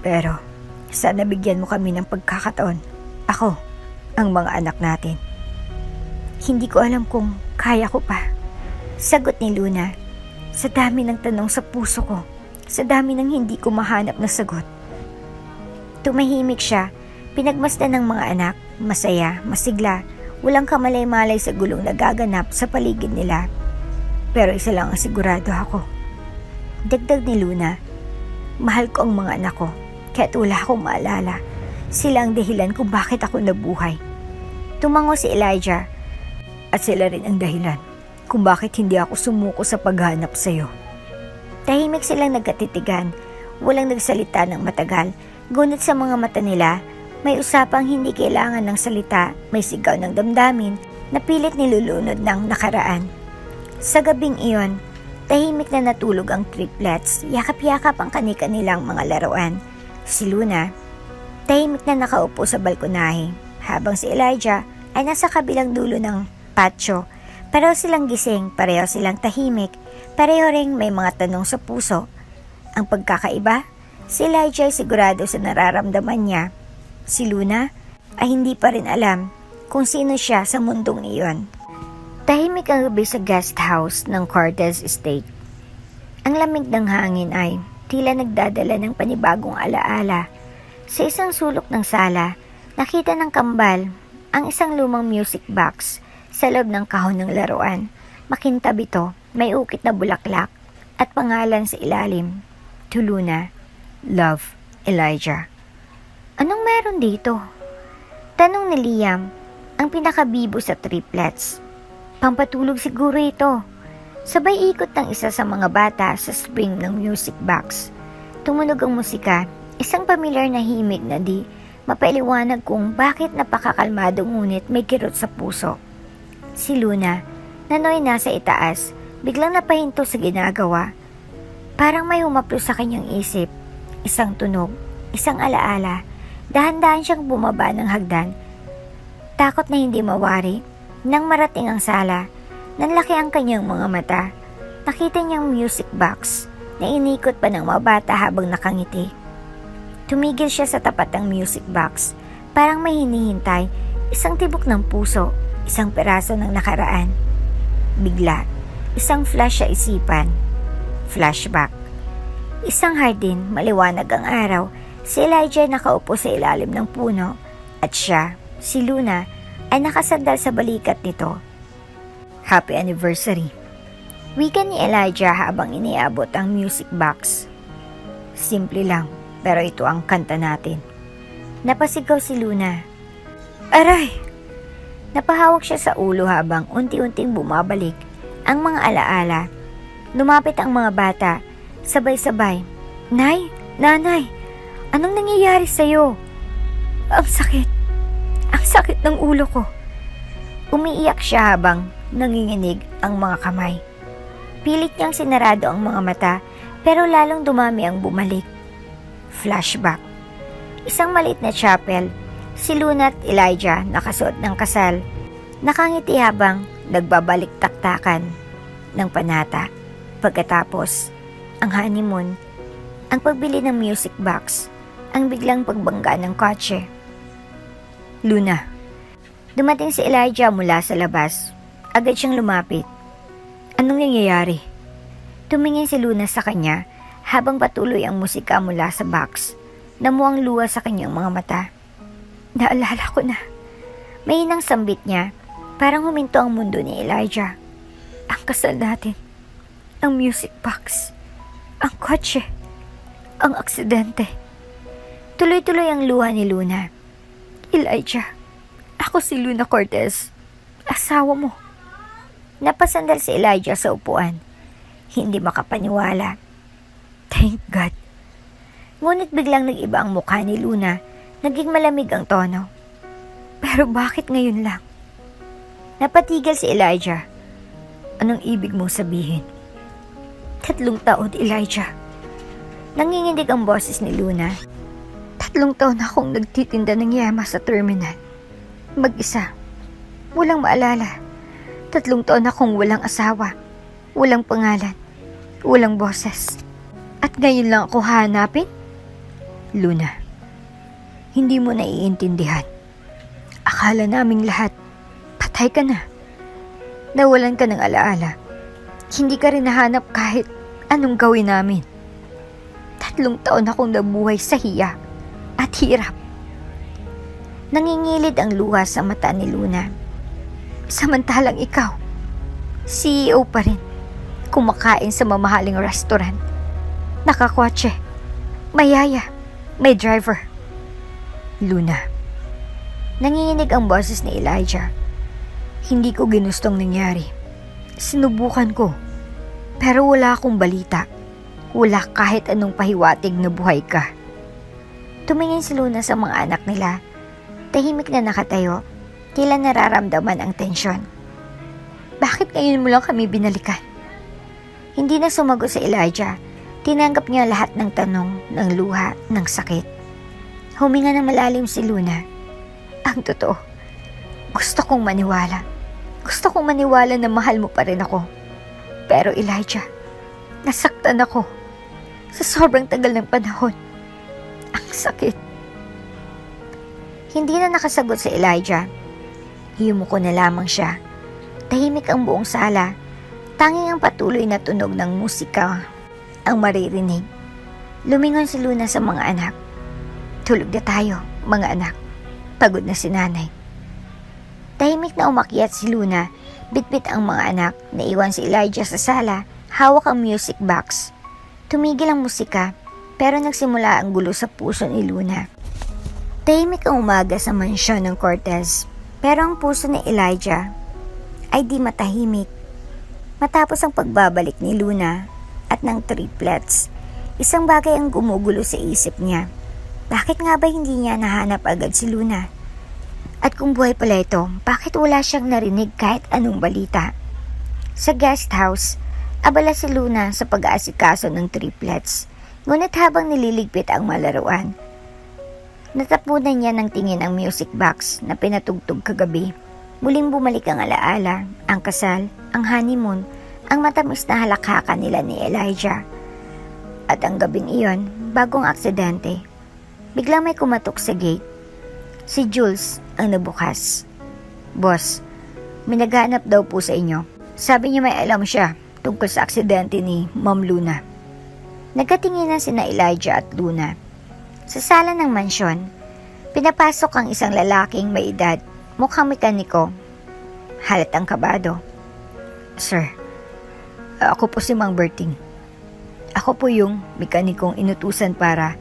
Pero, sana bigyan mo kami ng pagkakataon. Ako, ang mga anak natin. Hindi ko alam kung kaya ko pa. Sagot ni Luna. Sa dami ng tanong sa puso ko, sa dami ng hindi ko mahanap na sagot. Tumahimik siya, pinagmasdan ng mga anak, masaya, masigla, walang kamalay-malay sa gulong nagaganap sa paligid nila. Pero isa lang ang sigurado ako. Dagdag ni Luna, mahal ko ang mga anak ko, kaya't wala akong maalala. Sila ang dahilan kung bakit ako nabuhay. Tumango si Elijah, at sila rin ang dahilan kung bakit hindi ako sumuko sa paghanap sa iyo. Tahimik silang nagkatitigan, walang nagsalita ng matagal, ngunit sa mga mata nila, may usapang hindi kailangan ng salita, may sigaw ng damdamin na pilit nilulunod ng nakaraan. Sa gabing iyon, tahimik na natulog ang triplets, yakap-yakap ang kani-kanilang mga laruan. Si Luna, tahimik na nakaupo sa balkonahe, habang si Elijah ay nasa kabilang dulo ng patio. Pareho silang gising, pareho silang tahimik, pareho ring may mga tanong sa puso. Ang pagkakaiba, si Elijah ay sigurado sa nararamdaman niya. Si Luna ay hindi pa rin alam kung sino siya sa mundong iyon. Tahimik ang gabi sa guest house ng Cortez Estate. Ang lamig ng hangin ay tila nagdadala ng panibagong alaala. Sa isang sulok ng sala, nakita ng kambal ang isang lumang music box sa loob ng kahon ng laruan. Makintab ito, may ukit na bulaklak at pangalan sa ilalim. To Luna, Love, Elijah. Anong meron dito? Tanong ni Liam, ang pinakabibo sa triplets. Pampatulog siguro ito. Sabay ikot ng isa sa mga bata sa spring ng music box. Tumunog ang musika, isang pamilyar na himig na di mapailiwanag kung bakit napakakalmado ngunit may kirot sa puso. Si Luna, nanoy nasa itaas, biglang napahinto sa ginagawa. Parang may humaplo sa kanyang isip, isang tunog, isang alaala. Dahan-dahan siyang bumaba ng hagdan. Takot na hindi mawari. Nang marating ang sala, nanlaki ang kanyang mga mata. Nakita niyang music box na inikot pa ng mga bata habang nakangiti. Tumigil siya sa tapat ng music box. Parang may hinihintay, isang tibok ng puso, isang peraso ng nakaraan. Bigla, isang flash sa isipan. Flashback. Isang hardin, maliwanag ang araw. Si Elijah nakaupo sa ilalim ng puno at siya, si Luna, ay nakasandal sa balikat nito. Happy anniversary. Wika ni Elijah habang iniabot ang music box. Simple lang, pero ito ang kanta natin. Napasigaw si Luna. Aray! Napahawak siya sa ulo habang unti-unting bumabalik ang mga alaala. Lumapit ang mga bata, sabay-sabay. Nay! Nanay! Anong nangyayari sa'yo? Ang sakit. Ang sakit ng ulo ko. Umiiyak siya habang nanginginig ang mga kamay. Pilit niyang sinarado ang mga mata pero lalong dumami ang bumalik. Flashback. Isang maliit na chapel. Si Luna at Elijah nakasuot ng kasal. Nakangiti habang nagbabalik taktakan ng panata. Pagkatapos, ang honeymoon, ang pagbili ng music box, ang biglang pagbangga ng kotse. Luna. Dumating si Elijah mula sa labas. Agad siyang lumapit. Anong nangyayari? Tumingin si Luna sa kanya habang patuloy ang musika mula sa box. Namuang luha sa kanyang mga mata. Naalala ko na. Mahinang sambit niya. Parang huminto ang mundo ni Elijah. Ang kasal natin. Ang music box. Ang kotse. Ang aksidente. Tuloy-tuloy ang luha ni Luna. Elijah, ako si Luna Cortez. Asawa mo. Napasandal si Elijah sa upuan. Hindi makapaniwala. Thank God. Ngunit biglang nag-iba ang mukha ni Luna. Naging malamig ang tono. Pero bakit ngayon lang? Napatigil si Elijah. Anong ibig mong sabihin? 3 taon, Elijah. Nanginginig ang boses ni Luna. 3 taon akong nagtitinda ng yama sa terminal. Mag-isa. Walang maalala. 3 taon akong walang asawa. Walang pangalan. Walang boses. At ngayon lang ako hanapin? Luna, hindi mo naiintindihan. Akala naming lahat, patay ka na. Nawalan ka ng alaala. Hindi ka rin nahanap kahit anong gawin namin. 3 taon akong nabuhay sa hiya at hirap. Nangingilid ang luha sa mata ni Luna. Samantalang ikaw, CEO pa rin, kumakain sa mamahaling restaurant, nakakotse, mayaya, may driver. Luna, nanginginig ang boses ni Elijah. Hindi ko ginustong nangyari. Sinubukan ko, pero wala akong balita. Wala kahit anong pahiwatig na buhay ka. Tumingin si Luna sa mga anak nila. Tahimik na nakatayo, tila nararamdaman ang tensyon. Bakit ngayon mo lang kami binalikan? Hindi na sumagot si Elijah. Tinanggap niya lahat ng tanong, ng luha, ng sakit. Huminga na malalim si Luna. Ang totoo, gusto kong maniwala. Gusto kong maniwala na mahal mo pa rin ako. Pero Elijah, nasaktan ako. Sa sobrang tagal ng panahon. Ang sakit. Hindi na nakasagot si Elijah. Hiyumuko na lamang siya. Tahimik ang buong sala. Tanging ang patuloy na tunog ng musika ang maririnig. Lumingon si Luna sa mga anak. Tulog na tayo, mga anak. Pagod na si nanay. Tahimik na umakyat si Luna. Bitbit ang mga anak. Naiwan si Elijah sa sala. Hawak ang music box. Tumigil ang musika. Pero nagsimula ang gulo sa puso ni Luna. Tahimik ang umaga sa mansyon ng Cortez. Pero ang puso ni Elijah ay di matahimik. Matapos ang pagbabalik ni Luna at ng triplets, isang bagay ang gumugulo sa isip niya. Bakit nga ba hindi niya nahanap agad si Luna? At kung buhay pala ito, bakit wala siyang narinig kahit anong balita? Sa guest house, abala si Luna sa pag-aasikaso ng triplets. Ngunit habang nililigpit ang malaruan, natapunan niya ng tingin ang music box na pinatugtog kagabi. Muling bumalik ang alaala, ang kasal, ang honeymoon, ang matamis na halakhakan nila ni Elijah. At ang gabing iyon, bagong aksidente, biglang may kumatok sa gate. Si Jules ang nabukas. Boss, may naghahanap daw po sa inyo. Sabi niya may alam siya tungkol sa aksidente ni Ma'am Luna. Nagkatinginan sina Elijah at Luna. Sa sala ng mansyon, pinapasok ang isang lalaking may edad, mukhang mekaniko. Halatang kabado. Sir, ako po si Mang Berting. Ako po yung mekanikong inutusan para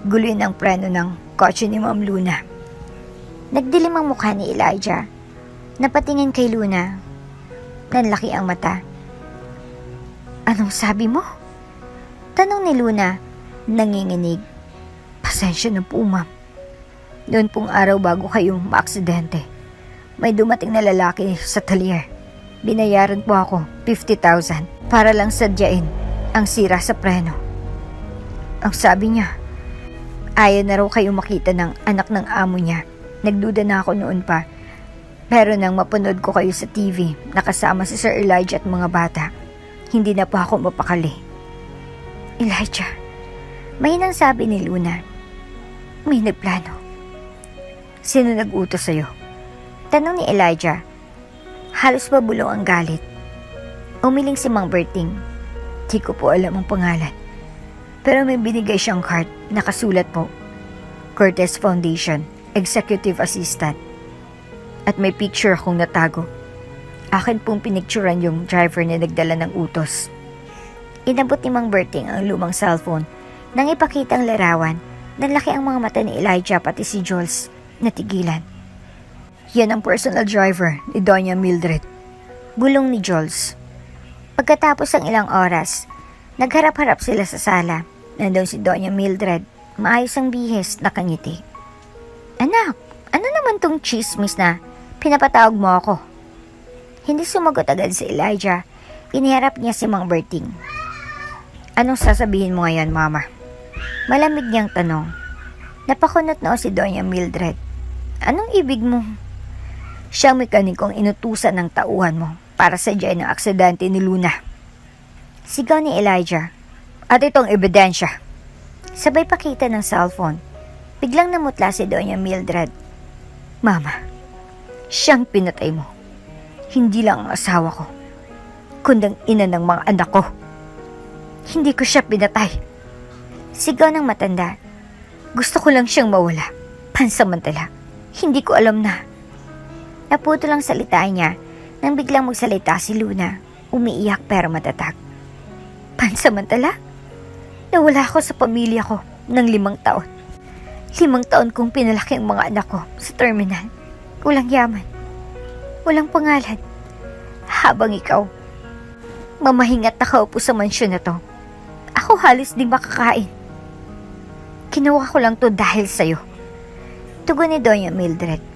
guluhin ang preno ng kotse ni Ma'am Luna. Nagdilim ang mukha ni Elijah. Napatingin kay Luna. Nanlaki ang mata. Anong sabi mo? Tanong ni Luna, nanginginig. Pasensya na po, ma'am. Noon pong araw bago kayong maaksidente, may dumating na lalaki sa talyer. Binayaran po ako 50,000 para lang sadyain ang sira sa preno. Ang sabi niya, ayaw na raw kayong makita ng anak ng amo niya. Nagduda na ako noon pa. Pero nang mapanood ko kayo sa TV, nakasama si Sir Elijah at mga bata, hindi na po ako mapakali. Elijah, may nang sabi ni Luna. May nagplano. Sino nag-utos sa'yo? Tanong ni Elijah. Halos mabulong ang galit. Umiling si Mang Berting. Di ko po alam ang pangalan. Pero may binigay siyang card, nakasulat po. Cortez Foundation, Executive Assistant. At may picture akong natago. Akin pong pinicturan yung driver na nagdala ng utos. Inabot ni Mang Berting ang lumang cellphone nang ipakita ang larawan. Nanlaki ang mga mata ni Elijah pati si Jules. Natigilan. Yan ang personal driver ni Doña Mildred. Bulong ni Jules. Pagkatapos ng ilang oras, nagharap-harap sila sa sala. Nandun si Doña Mildred, maayos ang bihis, nakangiti. Anak, ano naman tong chismis na pinapatawag mo ako? Hindi sumagot agad si Elijah. Iniharap niya si Mang Berting. Anong sasabihin mo ngayon, Mama? Malamig niyang tanong. Napakunot na si Doña Mildred. Anong ibig mo? Siyang mekanikong inutusan ng tauhan mo para sadyain ang aksidente ni Luna. Sigaw ni Elijah. At itong ebidensya. Sabay pakita ng cellphone. Biglang namutla si Doña Mildred. Mama, siyang pinatay mo. Hindi lang ang asawa ko, kundi ang ina ng mga anak ko. Hindi ko siya pinatay. Sigaw ng matanda. Gusto ko lang siyang mawala. Pansamantala. Hindi ko alam na. Naputo lang salita niya nang biglang magsalita si Luna. Umiiyak pero matatag. Pansamantala? Nawala ako sa pamilya ko ng 5 taon. 5 taon kong pinalaki ang mga anak ko sa terminal. Walang yaman. Walang pangalan. Habang ikaw, mamahingat nakaupo sa mansyon na to, ako halos di makakain. Kinuha ko lang to dahil sa'yo. Tugon ni Doña Mildred.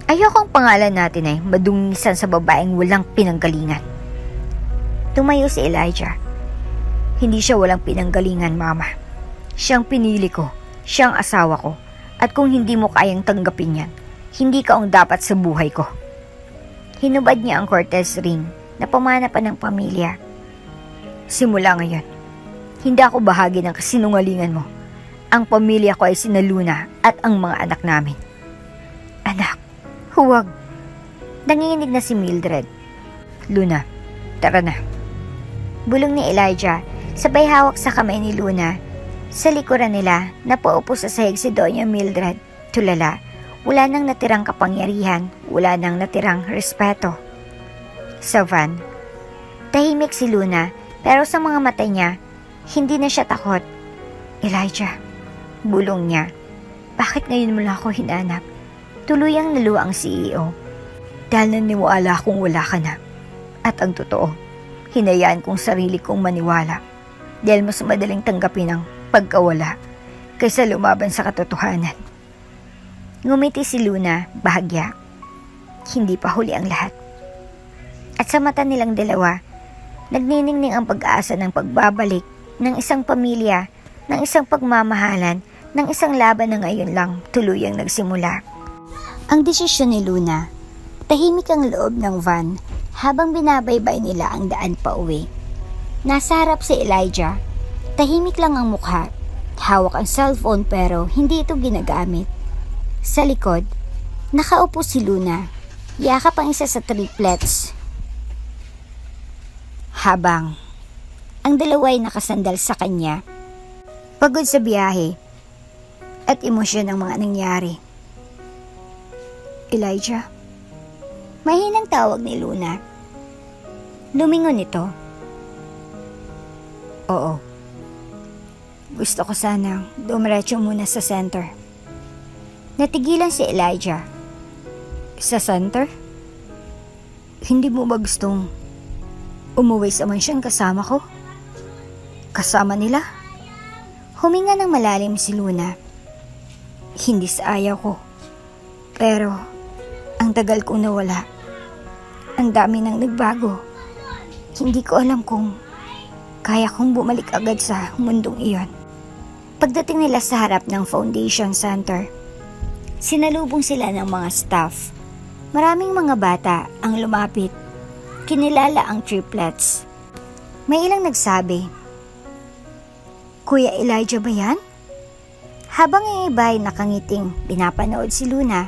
Ayokong pangalan natin ay madungisan sa babaeng walang pinanggalingan. Tumayo si Elijah. Hindi siya walang pinanggalingan, Mama. Siyang pinili ko, siyang asawa ko, at kung hindi mo kayang tanggapin yan, hindi ka ang dapat sa buhay ko. Hinubad niya ang Cortez ring na pamana pa ng pamilya. Simula ngayon, hindi ako bahagi ng kasinungalingan mo. Ang pamilya ko ay sina Luna at ang mga anak namin. Anak, huwag. Nanginginig na si Mildred. Luna, tara na. Bulong ni Elijah, sabay hawak sa kamay ni Luna. Sa likuran nila, napaupo sa sahig si Doña Mildred. Tulala, wala nang natirang kapangyarihan, wala nang natirang respeto. Sa van, tahimik si Luna, pero sa mga mata niya, hindi na siya takot. Elijah, bulong niya. Bakit ngayon mo lang ako hinanap? Tuluyang naluwa ang CEO. Dahil naniwala akong wala ka na. At ang totoo, Hinayaan kong sarili kong maniwala dahil mas madaling tanggapin ang pagkawala kaysa lumaban sa katotohanan. Ngumiti si Luna, bahagya. Hindi pa huli ang lahat. At sa mata nilang dalawa, nagniningning ang pag-aasa ng pagbabalik ng isang pamilya, ng isang pagmamahalan, ng isang laban na ngayon lang tuluyang nagsimula. Ang desisyon ni Luna, tahimik ang loob ng van habang binabaybay nila ang daan pa uwi. Nasa harap si Elijah, tahimik lang ang mukha, hawak ang cellphone pero hindi ito ginagamit. Sa likod, nakaupo si Luna, yakap ang isa sa triplets. Habang ang dalawa ay nakasandal sa kanya, pagod sa biyahe at emosyon ng mga nangyari. Elijah, mahinang tawag ni Luna. Lumingon ito. Oo. Gusto ko sanang dumiretso muna sa center. Natigilan si Elijah. Sa center? Hindi mo ba gustong umuwi sa mansyon kasama ko? Kasama nila? Huminga ng malalim si Luna. Hindi sa ayaw ko. Pero ang tagal kong nawala. Ang dami nang nagbago. Hindi ko alam kung kaya kong bumalik agad sa mundong iyon. Pagdating nila sa harap ng Foundation Center, sinalubong sila ng mga staff. Maraming mga bata ang lumapit. Kinilala ang triplets. May ilang nagsabi, Kuya Elijah ba yan? Habang ang iba ay nakangiting pinapanood si Luna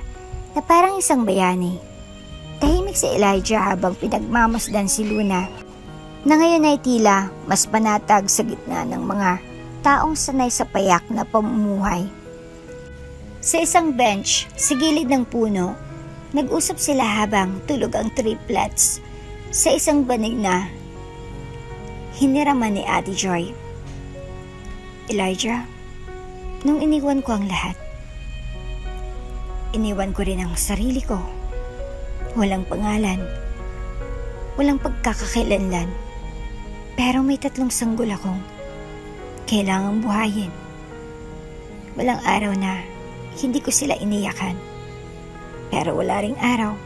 na parang isang bayani. Tahimik si Elijah habang pinagmamasdan si Luna na ngayon ay tila mas panatag sa gitna ng mga taong sanay sa payak na pamumuhay. Sa isang bench sa gilid ng puno, nag-usap sila habang tulog ang triplets sa isang banig na hiniraman ni Ate Joy. Elijah, nung iniwan ko ang lahat, iniwan ko rin ang sarili ko. Walang pangalan, walang pagkakakilanlan, pero may 3 sanggol akong kailangang buhayin. Walang araw na hindi ko sila iniyakan, pero wala ring araw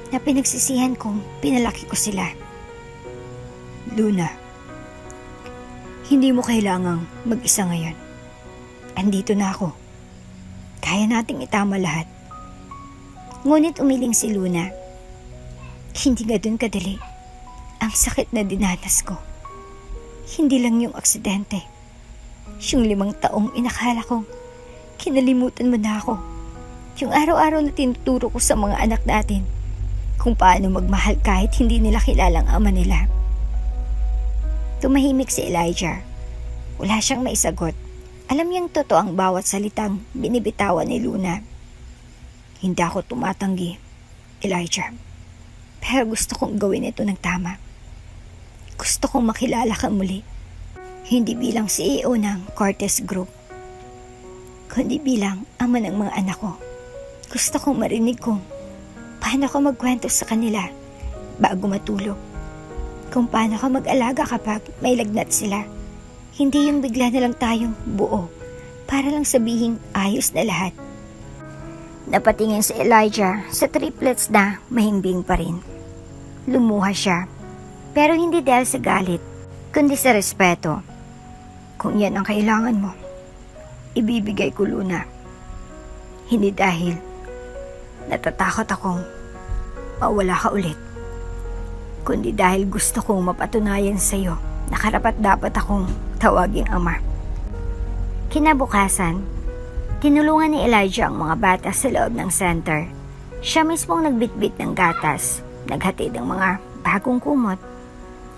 na pinagsisihan kong pinalaki ko sila. Luna, hindi mo kailangang mag-isa ngayon. Andito na ako. Kaya nating itama lahat. Ngunit umiling si Luna. Hindi nga dun kadali. Ang sakit na dinanas ko. Hindi lang yung aksidente. Yung 5 taong inakala kong kinalimutan mo na ako. Yung araw-araw na tinuturo ko sa mga anak natin kung paano magmahal kahit hindi nila kilalang ama nila. Tumahimik si Elijah. Wala siyang maisagot. Alam niyang totoo ang bawat salitang binibitawan ni Luna. Hindi ako tumatanggi, Elijah. Pero gusto kong gawin ito ng tama. Gusto kong makilala ka muli. Hindi bilang CEO ng Cortez Group, kundi bilang ama ng mga anak ko. Gusto kong marinig kung paano ka magkwento sa kanila bago matulog. Kung paano ka mag-alaga kapag may lagnat sila. Hindi yung bigla na lang tayong buo para lang sabihing ayos na lahat. Napatingin si Elijah sa triplets na mahimbing pa rin. Lumuha siya, pero hindi dahil sa galit, kundi sa respeto. Kung yan ang kailangan mo, ibibigay ko, Luna. Hindi dahil natatakot akong mawala ka ulit, kundi dahil gusto kong mapatunayan sa iyo na karapat-dapat akong tawaging ama. Kinabukasan, tinulungan ni Elijah ang mga bata sa loob ng center. Siya mismong nagbitbit ng gatas, naghatid ng mga bagong kumot,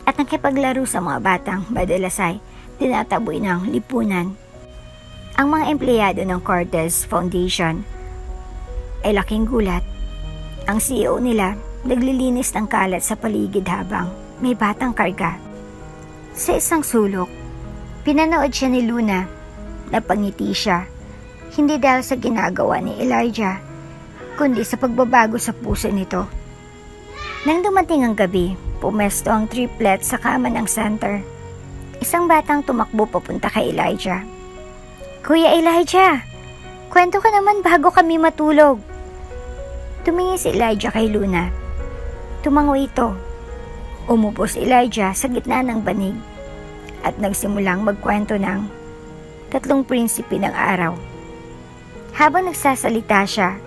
at nakipaglaro sa mga batang madalas ay tinataboy ng lipunan. Ang mga empleyado ng Cortez Foundation ay laking gulat. Ang CEO nila naglilinis ng kalat sa paligid habang may batang karga. Sa isang sulok, pinanood siya ni Luna. Napangiti siya, hindi dahil sa ginagawa ni Elijah, kundi sa pagbabago sa puso nito. Nang dumating ang gabi, pumesto ang triplet sa kama ng center. Isang batang tumakbo papunta kay Elijah. Kuya Elijah, kwento ka naman bago kami matulog. Tumingin si Elijah kay Luna. Tumango ito. Umupo si Elijah sa gitna ng banig at nagsimulang magkwento ng 3 prinsipe ng araw. Habang nagsasalita siya,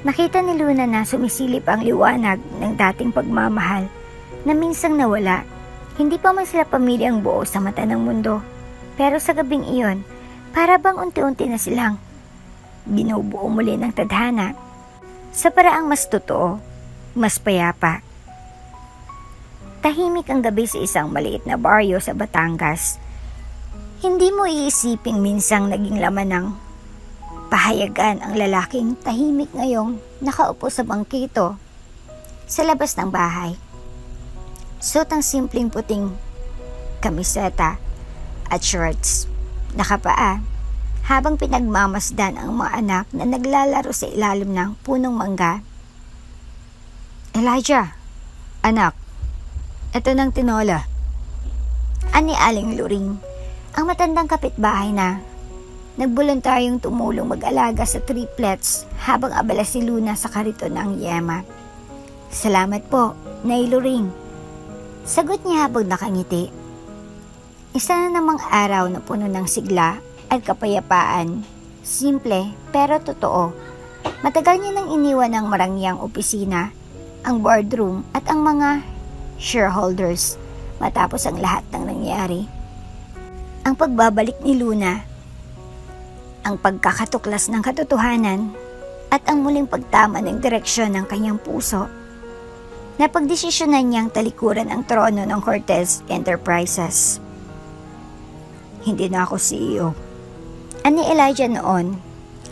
nakita ni Luna na sumisilip ang liwanag ng dating pagmamahal na minsang nawala. Hindi pa man sila pamilyang buo sa mata ng mundo, pero sa gabing iyon, para bang unti-unti na silang binubuo muli ng tadhana sa paraang mas totoo, mas payapa. Tahimik ang gabi sa isang maliit na baryo sa Batangas. Hindi mo iisiping minsang naging laman ng pahayagan ang lalaking tahimik ngayong nakaupo sa bangkito sa labas ng bahay. Suot ang simpleng puting kamiseta at shorts, nakapaa, habang pinagmamasdan ang mga anak na naglalaro sa ilalim ng punong mangga. Elijah, anak, eto ng tinola. Ani Aling Luring, ang matandang kapitbahay na nagboluntaryong tumulong mag-alaga sa triplets habang abala si Luna sa kariton ng yema. Salamat po, Nay Luring. Sagot niya habang nakangiti. Isa na namang araw na puno ng sigla at kapayapaan. Simple pero totoo. Matagal niya nang iniwan ng marangyang opisina, ang boardroom at ang mga shareholders matapos ang lahat ng nangyari. Ang pagbabalik ni Luna, ang pagkakatuklas ng katotohanan at ang muling pagtama ng direksyon ng kanyang puso. Napagdesisyonan niyang talikuran ang trono ng Cortez Enterprises. Hindi na ako CEO. Ani Elijah noon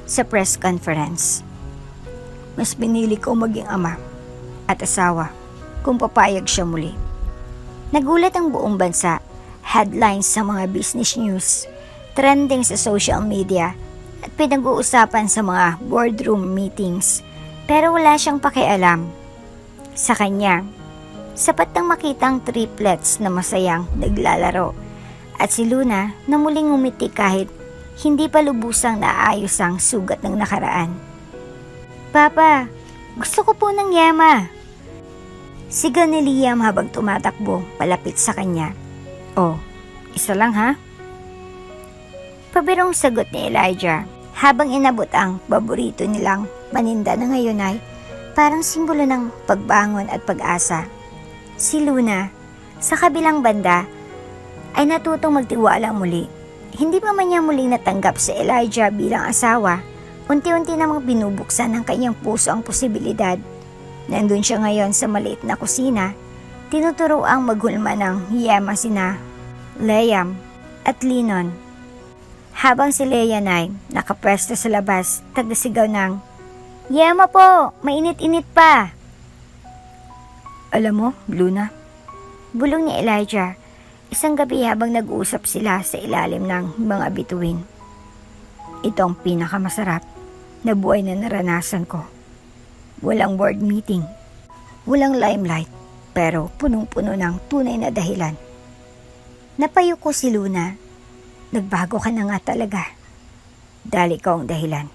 sa press conference. Mas pinili ko maging ama at asawa kung papayag siya muli. Nagulat ang buong bansa, headlines sa mga business news, trending sa social media at pinag-uusapan sa mga boardroom meetings, pero wala siyang pakialam. Sa kanya, sapat nang makitang triplets na masayang naglalaro at si Luna na muling ngumiti kahit hindi pa lubusang naayos ang sugat ng nakaraan. Papa, gusto ko po ng yama. Sigaw ni Liam habang tumatakbo palapit sa kanya. Oh, isa lang ha? Pabirong sagot ni Elijah habang inabot ang paborito nilang paninda na ngayon ay parang simbolo ng pagbangon at pag-asa. Si Luna, sa kabilang banda, ay natutong magtiwala muli. Hindi pa man niya muling natanggap si Elijah bilang asawa, unti-unti namang binubuksan ng kanyang puso ang posibilidad. Nandun siya ngayon sa maliit na kusina, tinuturoang maghulma ng yema sina Liam at Linon. Habang si Leia ay nakapwesto sa labas, tagdasigaw ng, "Yema po, mainit-init pa." Alam mo, Luna, bulong ni Elijah, isang gabi habang nag-uusap sila sa ilalim ng mga bituin. Ito ang pinakamasarap na buhay na naranasan ko. Walang board meeting, walang limelight, pero punong-puno ng tunay na dahilan. Napayo ko si Luna. Nagbago ka na nga talaga. Dahil ikaw ang dahilan.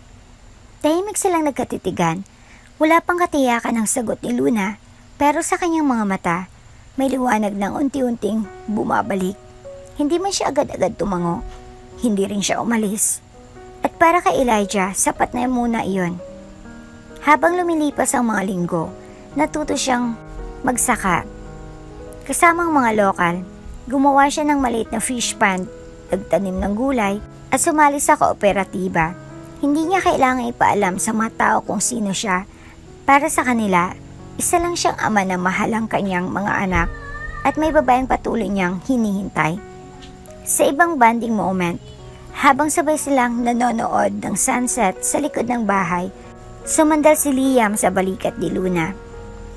Tahimik silang nagkatitigan. Wala pang katiyakan ang sagot ni Luna, pero sa kanyang mga mata, may liwanag ng unti-unting bumabalik. Hindi man siya agad-agad tumango. Hindi rin siya umalis. At para kay Elijah, sapat na muna iyon. Habang lumilipas ang mga linggo, natuto siyang magsaka. Kasamang mga lokal, gumawa siya ng maliit na fish pond, nagtanim ng gulay, at sumali sa kooperatiba. Hindi niya kailangan ipaalam sa mga tao kung sino siya. Para sa kanila, isa lang siyang ama na mahal ang kanyang mga anak at may babaeng patuloy niyang hinihintay. Sa ibang bonding moment, habang sabay silang nanonood ng sunset sa likod ng bahay, sumandal si Liam sa balikat ni Luna.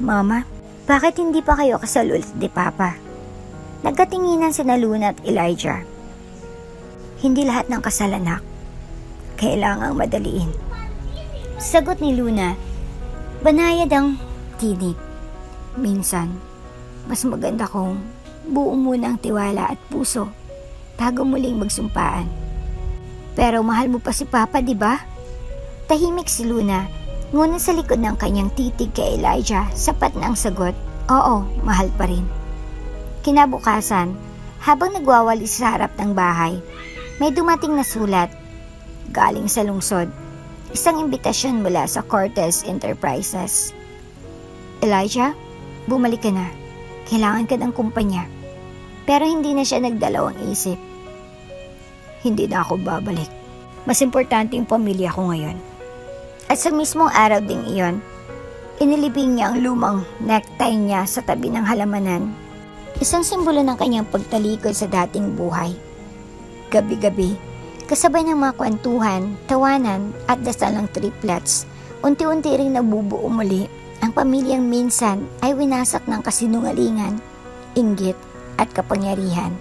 Mama, bakit hindi pa kayo kasal ulit ni Papa? Nagkatinginan sina Luna at Elijah. Hindi lahat ng kasal, anak. Kailangang madaliin. Sagot ni Luna, banayad ang tinig. Minsan, mas maganda kung buo muna ang tiwala at puso bago muling magsumpaan. Pero mahal mo pa si Papa, di ba? Tahimik si Luna, ngunit sa likod ng kanyang titig kay Elijah, sapat na ang sagot, oo, mahal pa rin. Kinabukasan, habang nagwawalis sa harap ng bahay, may dumating na sulat. Galing sa lungsod, isang imbitasyon mula sa Cortez Enterprises. Elijah, bumalik ka na. Kailangan ka ng kumpanya. Pero hindi na siya nagdalawang isip. Hindi na ako babalik. Mas importante yung pamilya ko ngayon. At sa mismong araw ding iyon, inilibing niya ang lumang necktie niya sa tabi ng halamanan. Isang simbolo ng kanyang pagtalikod sa dating buhay. Gabi-gabi, kasabay ng mga kwentuhan, tawanan at dasal ng triplets, unti-unti ring nabubuo muli ang pamilyang minsan ay winasak ng kasinungalingan, inggit at kapangyarihan.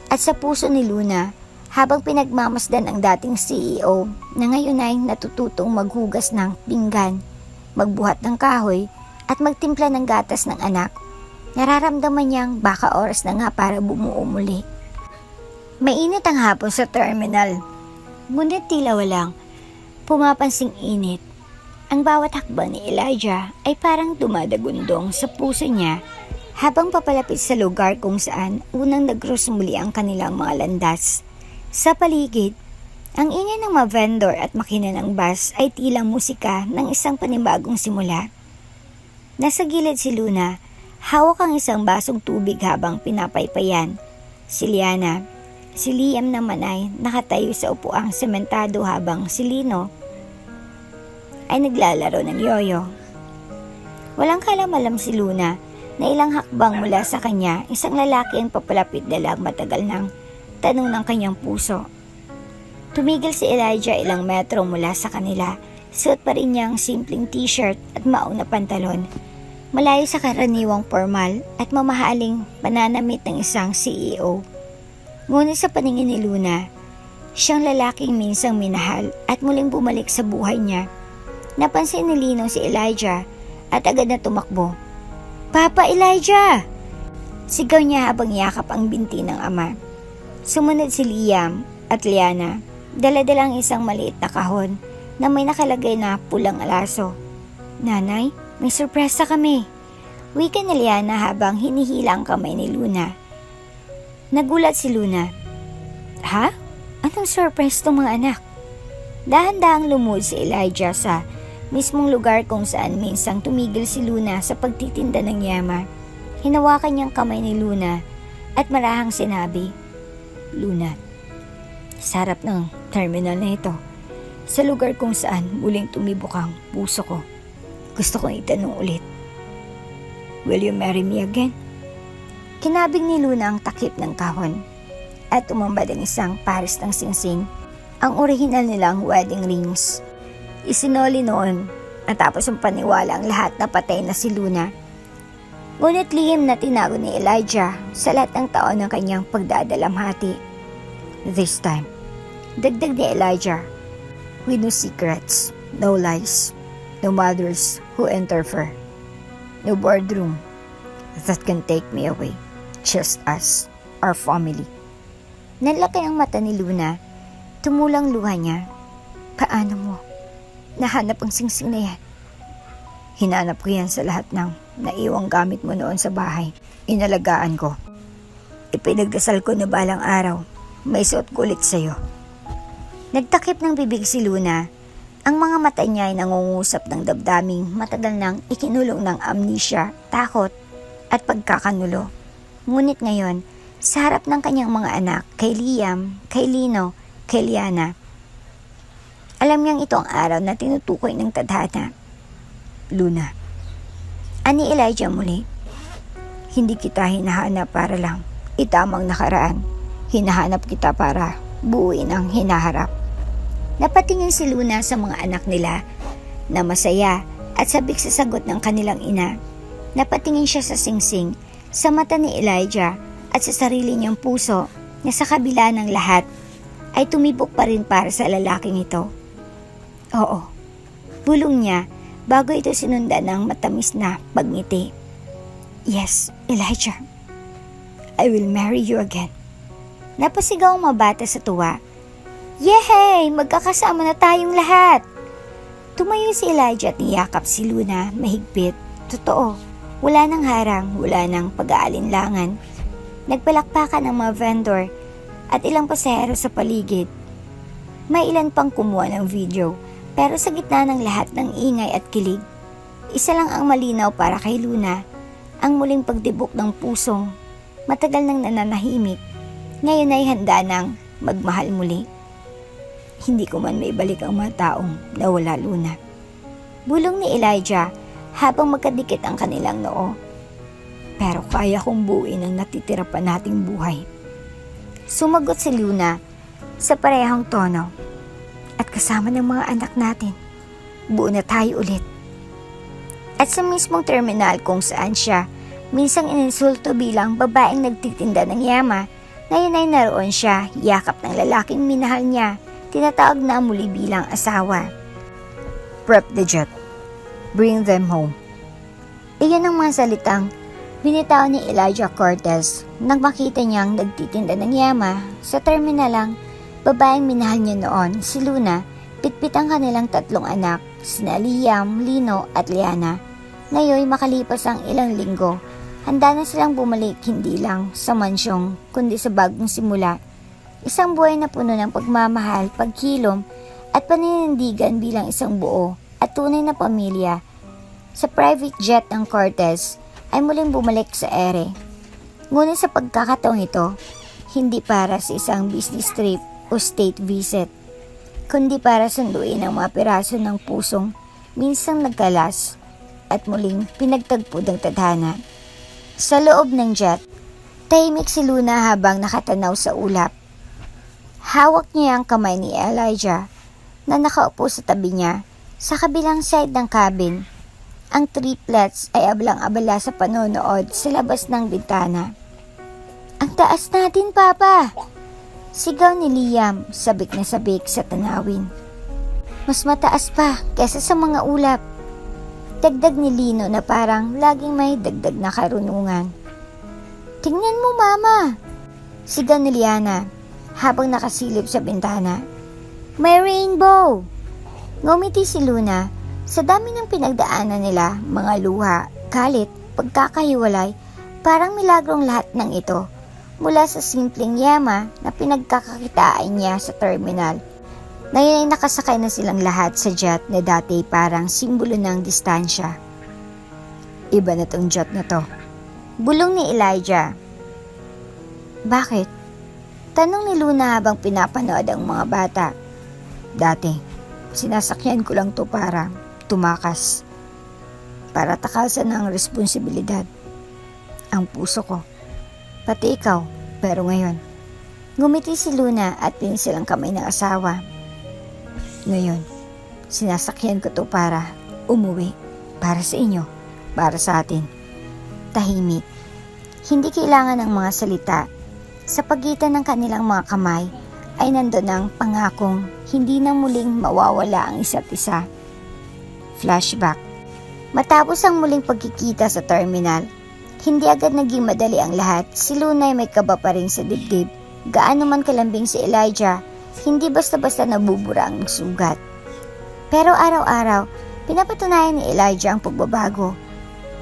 At sa puso ni Luna, habang pinagmamasdan ang dating CEO na ngayon ay natututong maghugas ng pinggan, magbuhat ng kahoy at magtimpla ng gatas ng anak, nararamdaman niyang baka oras na nga para bumuo muli. Mainit ang hapon sa terminal, ngunit tila walang pumapansing init. Ang bawat hakbang ni Elijah ay parang dumadagundong sa puso niya habang papalapit sa lugar kung saan unang nag-cross muli ang kanilang mga landas. Sa paligid, ang ingay ng mga vendor at makina ng bus ay tila musika ng isang panibagong simula. Nasa gilid si Luna, hawak ang isang basong tubig habang pinapaypayan. Si Liana, si Liam naman ay nakatayo sa upuang sementado habang si Lino ay naglalaro ng yoyo. Walang kalamalam si Luna na ilang hakbang mula sa kanya, isang lalaki ang papalapit dalang matagal ng tanong ng kanyang puso. Tumigil si Elijah ilang metro mula sa kanila. Suot pa rin niya ang simpleng t-shirt at maong na pantalon. Malayo sa karaniwang formal at mamahaling pananamit ng isang CEO. Ngunit sa paningin ni Luna, siyang lalaking minsang minahal at muling bumalik sa buhay niya. Napansin ni Lino si Elijah at agad na tumakbo. "Papa Elijah!" Sigaw niya habang yakap ang binti ng ama. Sumunod si Liam at Liana, dala-dalang isang maliit na kahon na may nakalagay na pulang alaso. "Nanay, may sorpresa kami," wika ni Liana habang hinihila ang kamay ni Luna. Nagulat si Luna. "Ha? Anong surprise tong mga anak?" Dahan-dahang lumuhod si Elijah sa mismong lugar kung saan minsang tumigil si Luna sa pagtitinda ng yama. Hinawakan niyang kamay ni Luna at marahang sinabi, "Luna, sa harap ng terminal na ito, sa lugar kung saan muling tumibok ang puso ko, gusto kong itanong ulit, will you marry me again?" Kinabig ni Luna ang takip ng kahon at umambad ang isang pares ng singsing, ang orihinal nilang wedding rings. Isinoli noon at tapos ang paniwala ang lahat na patay na si Luna. Ngunit lihim na tinago ni Elijah sa lahat ng taon ng kanyang pagdadalamhati. This time, dagdag ni Elijah, with no secrets, no lies, no mothers who interfere, no boardroom that can take me away, just us, our family. Nanlaki ang mata ni Luna, tumulang luha niya. "Paano mo nahanap ang singsing na yan?" "Hinanap ko yan sa lahat ng naiwang gamit mo noon sa bahay. Inalagaan ko. Ipinagdasal ko na balang araw may suot ko ulit sa'yo." Nagtakip ng bibig si Luna. Ang mga mata niya ay nangungusap ng damdaming matagal nang ikinulong ng amnesia, takot at pagkakanulo. Ngunit ngayon, sa harap ng kanyang mga anak, kay Liam, kay Lino, kay Liana, alam niyang ito ang araw na tinutukoy ng tadhana. "Luna," ani Elijah muli, "hindi kita hinahanap para lang itamang nakaraan. Hinahanap kita para buuin ang hinaharap." Napatingin si Luna sa mga anak nila na masaya at sabik sa sagot ng kanilang ina. Napatingin siya sa singsing, sa mata ni Elijah at sa sarili niyang puso na sa kabila ng lahat ay tumibok pa rin para sa lalaking ito. "Oo," bulong niya bago ito sinundan ng matamis na pagngiti. Yes, Elijah. I will marry you again. Napasigaw ang mga bata sa tuwa. Yehey! Magkakasama na tayong lahat! Tumayo si Elijah at niyakap si Luna mahigpit. Totoo, wala nang harang, wala nang pag-aalinlangan. Nagpalakpakan ang mga vendor at ilang pasahero sa paligid. May ilan pang kumuha ng video, pero sa gitna ng lahat ng ingay at kilig, isa lang ang malinaw para kay Luna, ang muling pagtibok ng pusong matagal nang nananahimik, ngayon ay handa nang magmahal muli. Hindi ko man maibalik ang mga taong nawala, Luna. Bulong ni Elijah habang magkadikit ang kanilang noo. Pero kaya kong buuin ang natitira pa nating buhay. Sumagot si Luna sa parehong tono. At kasama ng mga anak natin, buo na tayo ulit. At sa mismong terminal kung saan siya minsang ininsulto bilang babaeng nagtitinda ng yama, ngayon ay naroon siya, yakap ng lalaking minahal niya, tinatawag na muli bilang asawa. Prep the jet. Bring them home. Iyan ang mga salitang binitaw ni Elijah Cortez nang makita niyang nagtitinda ng yama sa terminalang babaeng minahal niya noon, si Luna, pitpit ang kanilang 3 anak, sina Liam, Lino at Liana. Ngayon makalipas ang ilang linggo, handa na silang bumalik hindi lang sa mansyong kundi sa bagong simula. Isang buhay na puno ng pagmamahal, pagkilom at paninindigan bilang isang buo at tunay na pamilya. Sa private jet ng Cortez ay muling bumalik sa ere. Ngunit sa pagkakataong ito, hindi para sa isang business trip o state visit, kundi para sunduin ang mga piraso ng pusong minsang nagkalas at muling pinagtagpo ng tadhana. Sa loob ng jet, tahimik si Luna habang nakatanaw sa ulap. Hawak niya ang kamay ni Elijah na nakaupo sa tabi niya sa kabilang side ng cabin. Ang triplets ay ablang-abala sa panonood sa labas ng bintana. Ang taas natin, Papa! Sigaw ni Liam, sabik na sabik sa tanawin. Mas mataas pa kesa sa mga ulap. Dagdag ni Lino na parang laging may dagdag na karunungan. Tingnan mo, Mama! Sigaw ni Liana habang nakasilip sa bintana. May rainbow! Ngumiti si Luna. Sa dami ng pinagdaanan nila, mga luha, galit, pagkakahiwalay, parang milagrong lahat ng ito mula sa simpleng yama na pinagkakakitaan niya sa terminal. Ngayon ay nakasakay na silang lahat sa jet na dati parang simbolo ng distansya. Iba na tong jet na to. Bulong ni Elijah. Bakit? Tanong ni Luna habang pinapanood ang mga bata. Dati, sinasakyan ko lang to para tumakas. Para takasan ng responsibilidad. Ang puso ko. Pati ikaw, pero ngayon. Ngumiti si Luna at pinisil ang kamay ng asawa. Ngayon, sinasakyan ko to para umuwi. Para sa inyo, para sa atin. Tahimik. Hindi kailangan ng mga salita. Sa pagitan ng kanilang mga kamay ay nandun ang pangakong hindi na muling mawawala ang isa't isa. Flashback. Matapos ang muling pagkikita sa terminal, hindi agad naging madali ang lahat. Si Luna ay may kaba pa rin sa dibdib. Gaano man kalambing si Elijah, hindi basta-basta nabubura ang sugat. Pero araw-araw, pinapatunayan ni Elijah ang pagbabago.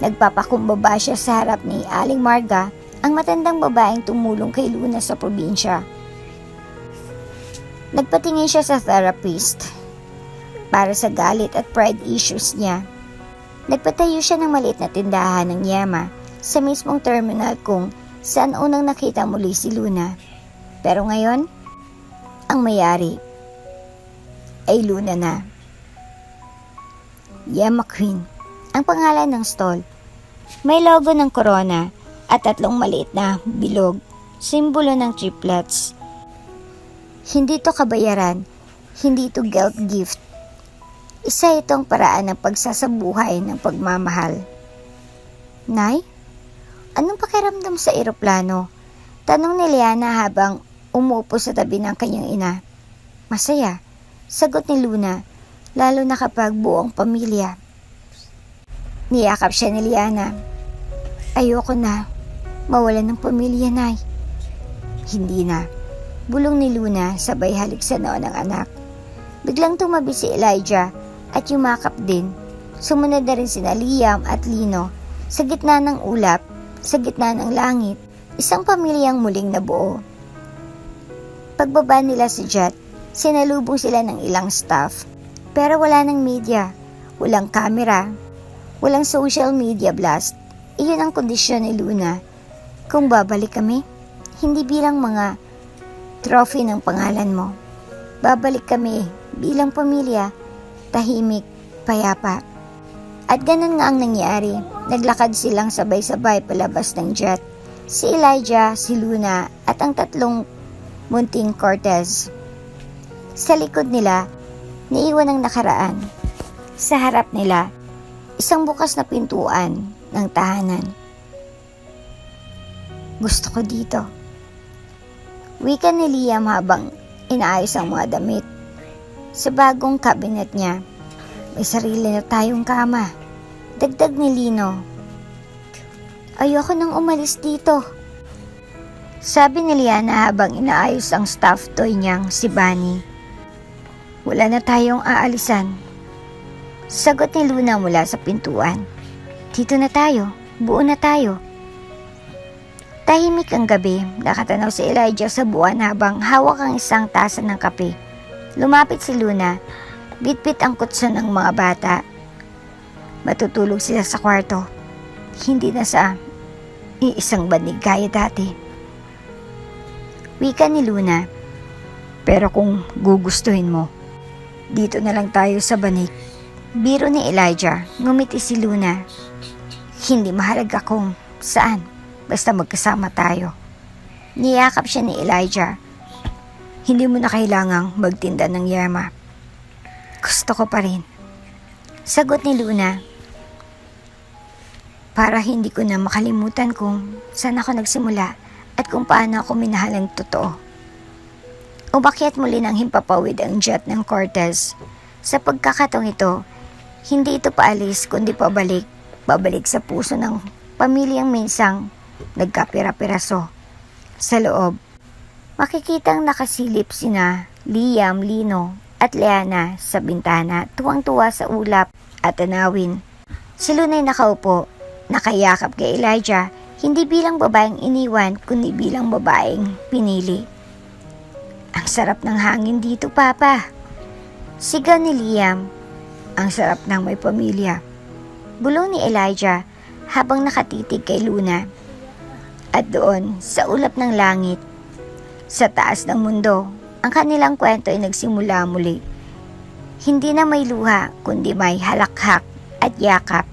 Nagpapakumbaba siya sa harap ni Aling Marga, ang matandang babaeng tumulong kay Luna sa probinsya. Nagpatingin siya sa therapist para sa galit at pride issues niya. Nagpatayo siya ng maliit na tindahan ng yama sa mismong terminal kung saan unang nakita muli si Luna. Pero ngayon, ang mayari ay Luna na. Yama Queen, ang pangalan ng stall. May logo ng corona at 3 maliit na bilog, simbolo ng triplets. Hindi to kabayaran, hindi to guilt gift. Isa itong paraan ng pagsasabuhay ng pagmamahal. Nay, anong pakiramdam sa eroplano? Tanong ni Liana habang umuupo sa tabi ng kanyang ina. Masaya, sagot ni Luna, lalo na kapag buong pamilya. Niyakap siya ni Liana. Ayoko na. Mawalan ng pamilya, Nay. Hindi na. Bulong ni Luna sabay halik sa noo ng anak. Biglang tumabi si Elijah at yumakap din. Sumunod na rin sina Liam at Lino. Sa gitna ng ulap, sa gitna ng langit, isang pamilyang muling nabuo. Pagbaba nila sa jet, sinalubong sila ng ilang staff. Pero wala ng media, walang camera, walang social media blast. Iyon ang kondisyon ni Luna. Kung babalik kami, hindi bilang mga trophy ng pangalan mo. Babalik kami bilang pamilya, tahimik, payapa. At ganun nga ang nangyari. Naglakad silang sabay-sabay palabas ng jet. Si Elijah, si Luna at ang tatlong munting Cortez. Sa likod nila, naiwan ang nakaraan. Sa harap nila, isang bukas na pintuan ng tahanan. Gusto ko dito. Wika ni Liam habang inaayos ang mga damit. Sa bagong cabinet niya, may sarili na tayong kama. Dagdag ni Lino. Ayoko nang umalis dito. Sabi ni Liana habang inaayos ang stuffed toy niyang si Bunny. Wala na tayong aalisan. Sagot ni Luna mula sa pintuan. Dito na tayo, buo na tayo. Tahimik ang gabi, nakatanaw si Elijah sa buwan habang hawak ang isang tasa ng kape. Lumapit si Luna, bitbit ang kutson ng mga bata. Matutulog sila sa kwarto, hindi na sa iisang banig gaya dati. Wika ni Luna, pero kung gugustuhin mo, dito na lang tayo sa banig. Biro ni Elijah, ngumiti si Luna. Hindi mahalaga kung saan, basta magkasama tayo. Niyakap siya ni Elijah. Hindi mo na kailangang magtinda ng yama. Gusto ko pa rin. Sagot ni Luna. Para hindi ko na makalimutan kung saan ako nagsimula at kung paano ako minahal ng totoo. Umakyat muli ng himpapawid ang jet ng Cortez. Sa pagkakataong ito, hindi ito paalis kundi pabalik. Babalik sa puso ng pamilyang minsang nagkapira-piraso. Sa loob, makikitang nakasilip sina Liam, Lino at Leana sa bintana, tuwang-tuwa sa ulap at tanawin. Si Luna'y nakaupo, nakayakap kay Elijah, hindi bilang babaeng iniwan, kundi bilang babaeng pinili. Ang sarap ng hangin dito, Papa. Sigaw ni Liam, ang sarap ng may pamilya. Bulong ni Elijah habang nakatitig kay Luna. At doon, sa ulap ng langit, sa taas ng mundo, ang kanilang kwento ay nagsimula muli. Hindi na may luha, kundi may halakhak at yakap.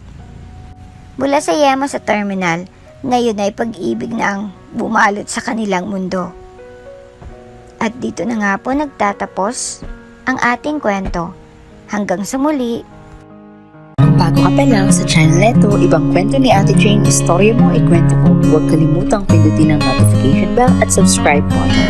Mula sa yema sa terminal, ngayon ay pag-ibig na ang bumalot sa kanilang mundo. At dito na nga po nagtatapos ang ating kwento. Hanggang sa muli. Bago ka pa lang sa channel neto, ibang kwento ni Ate Jane, istorya mo, ikwento ko. Huwag kalimutang pindutin ang notification bell at subscribe button.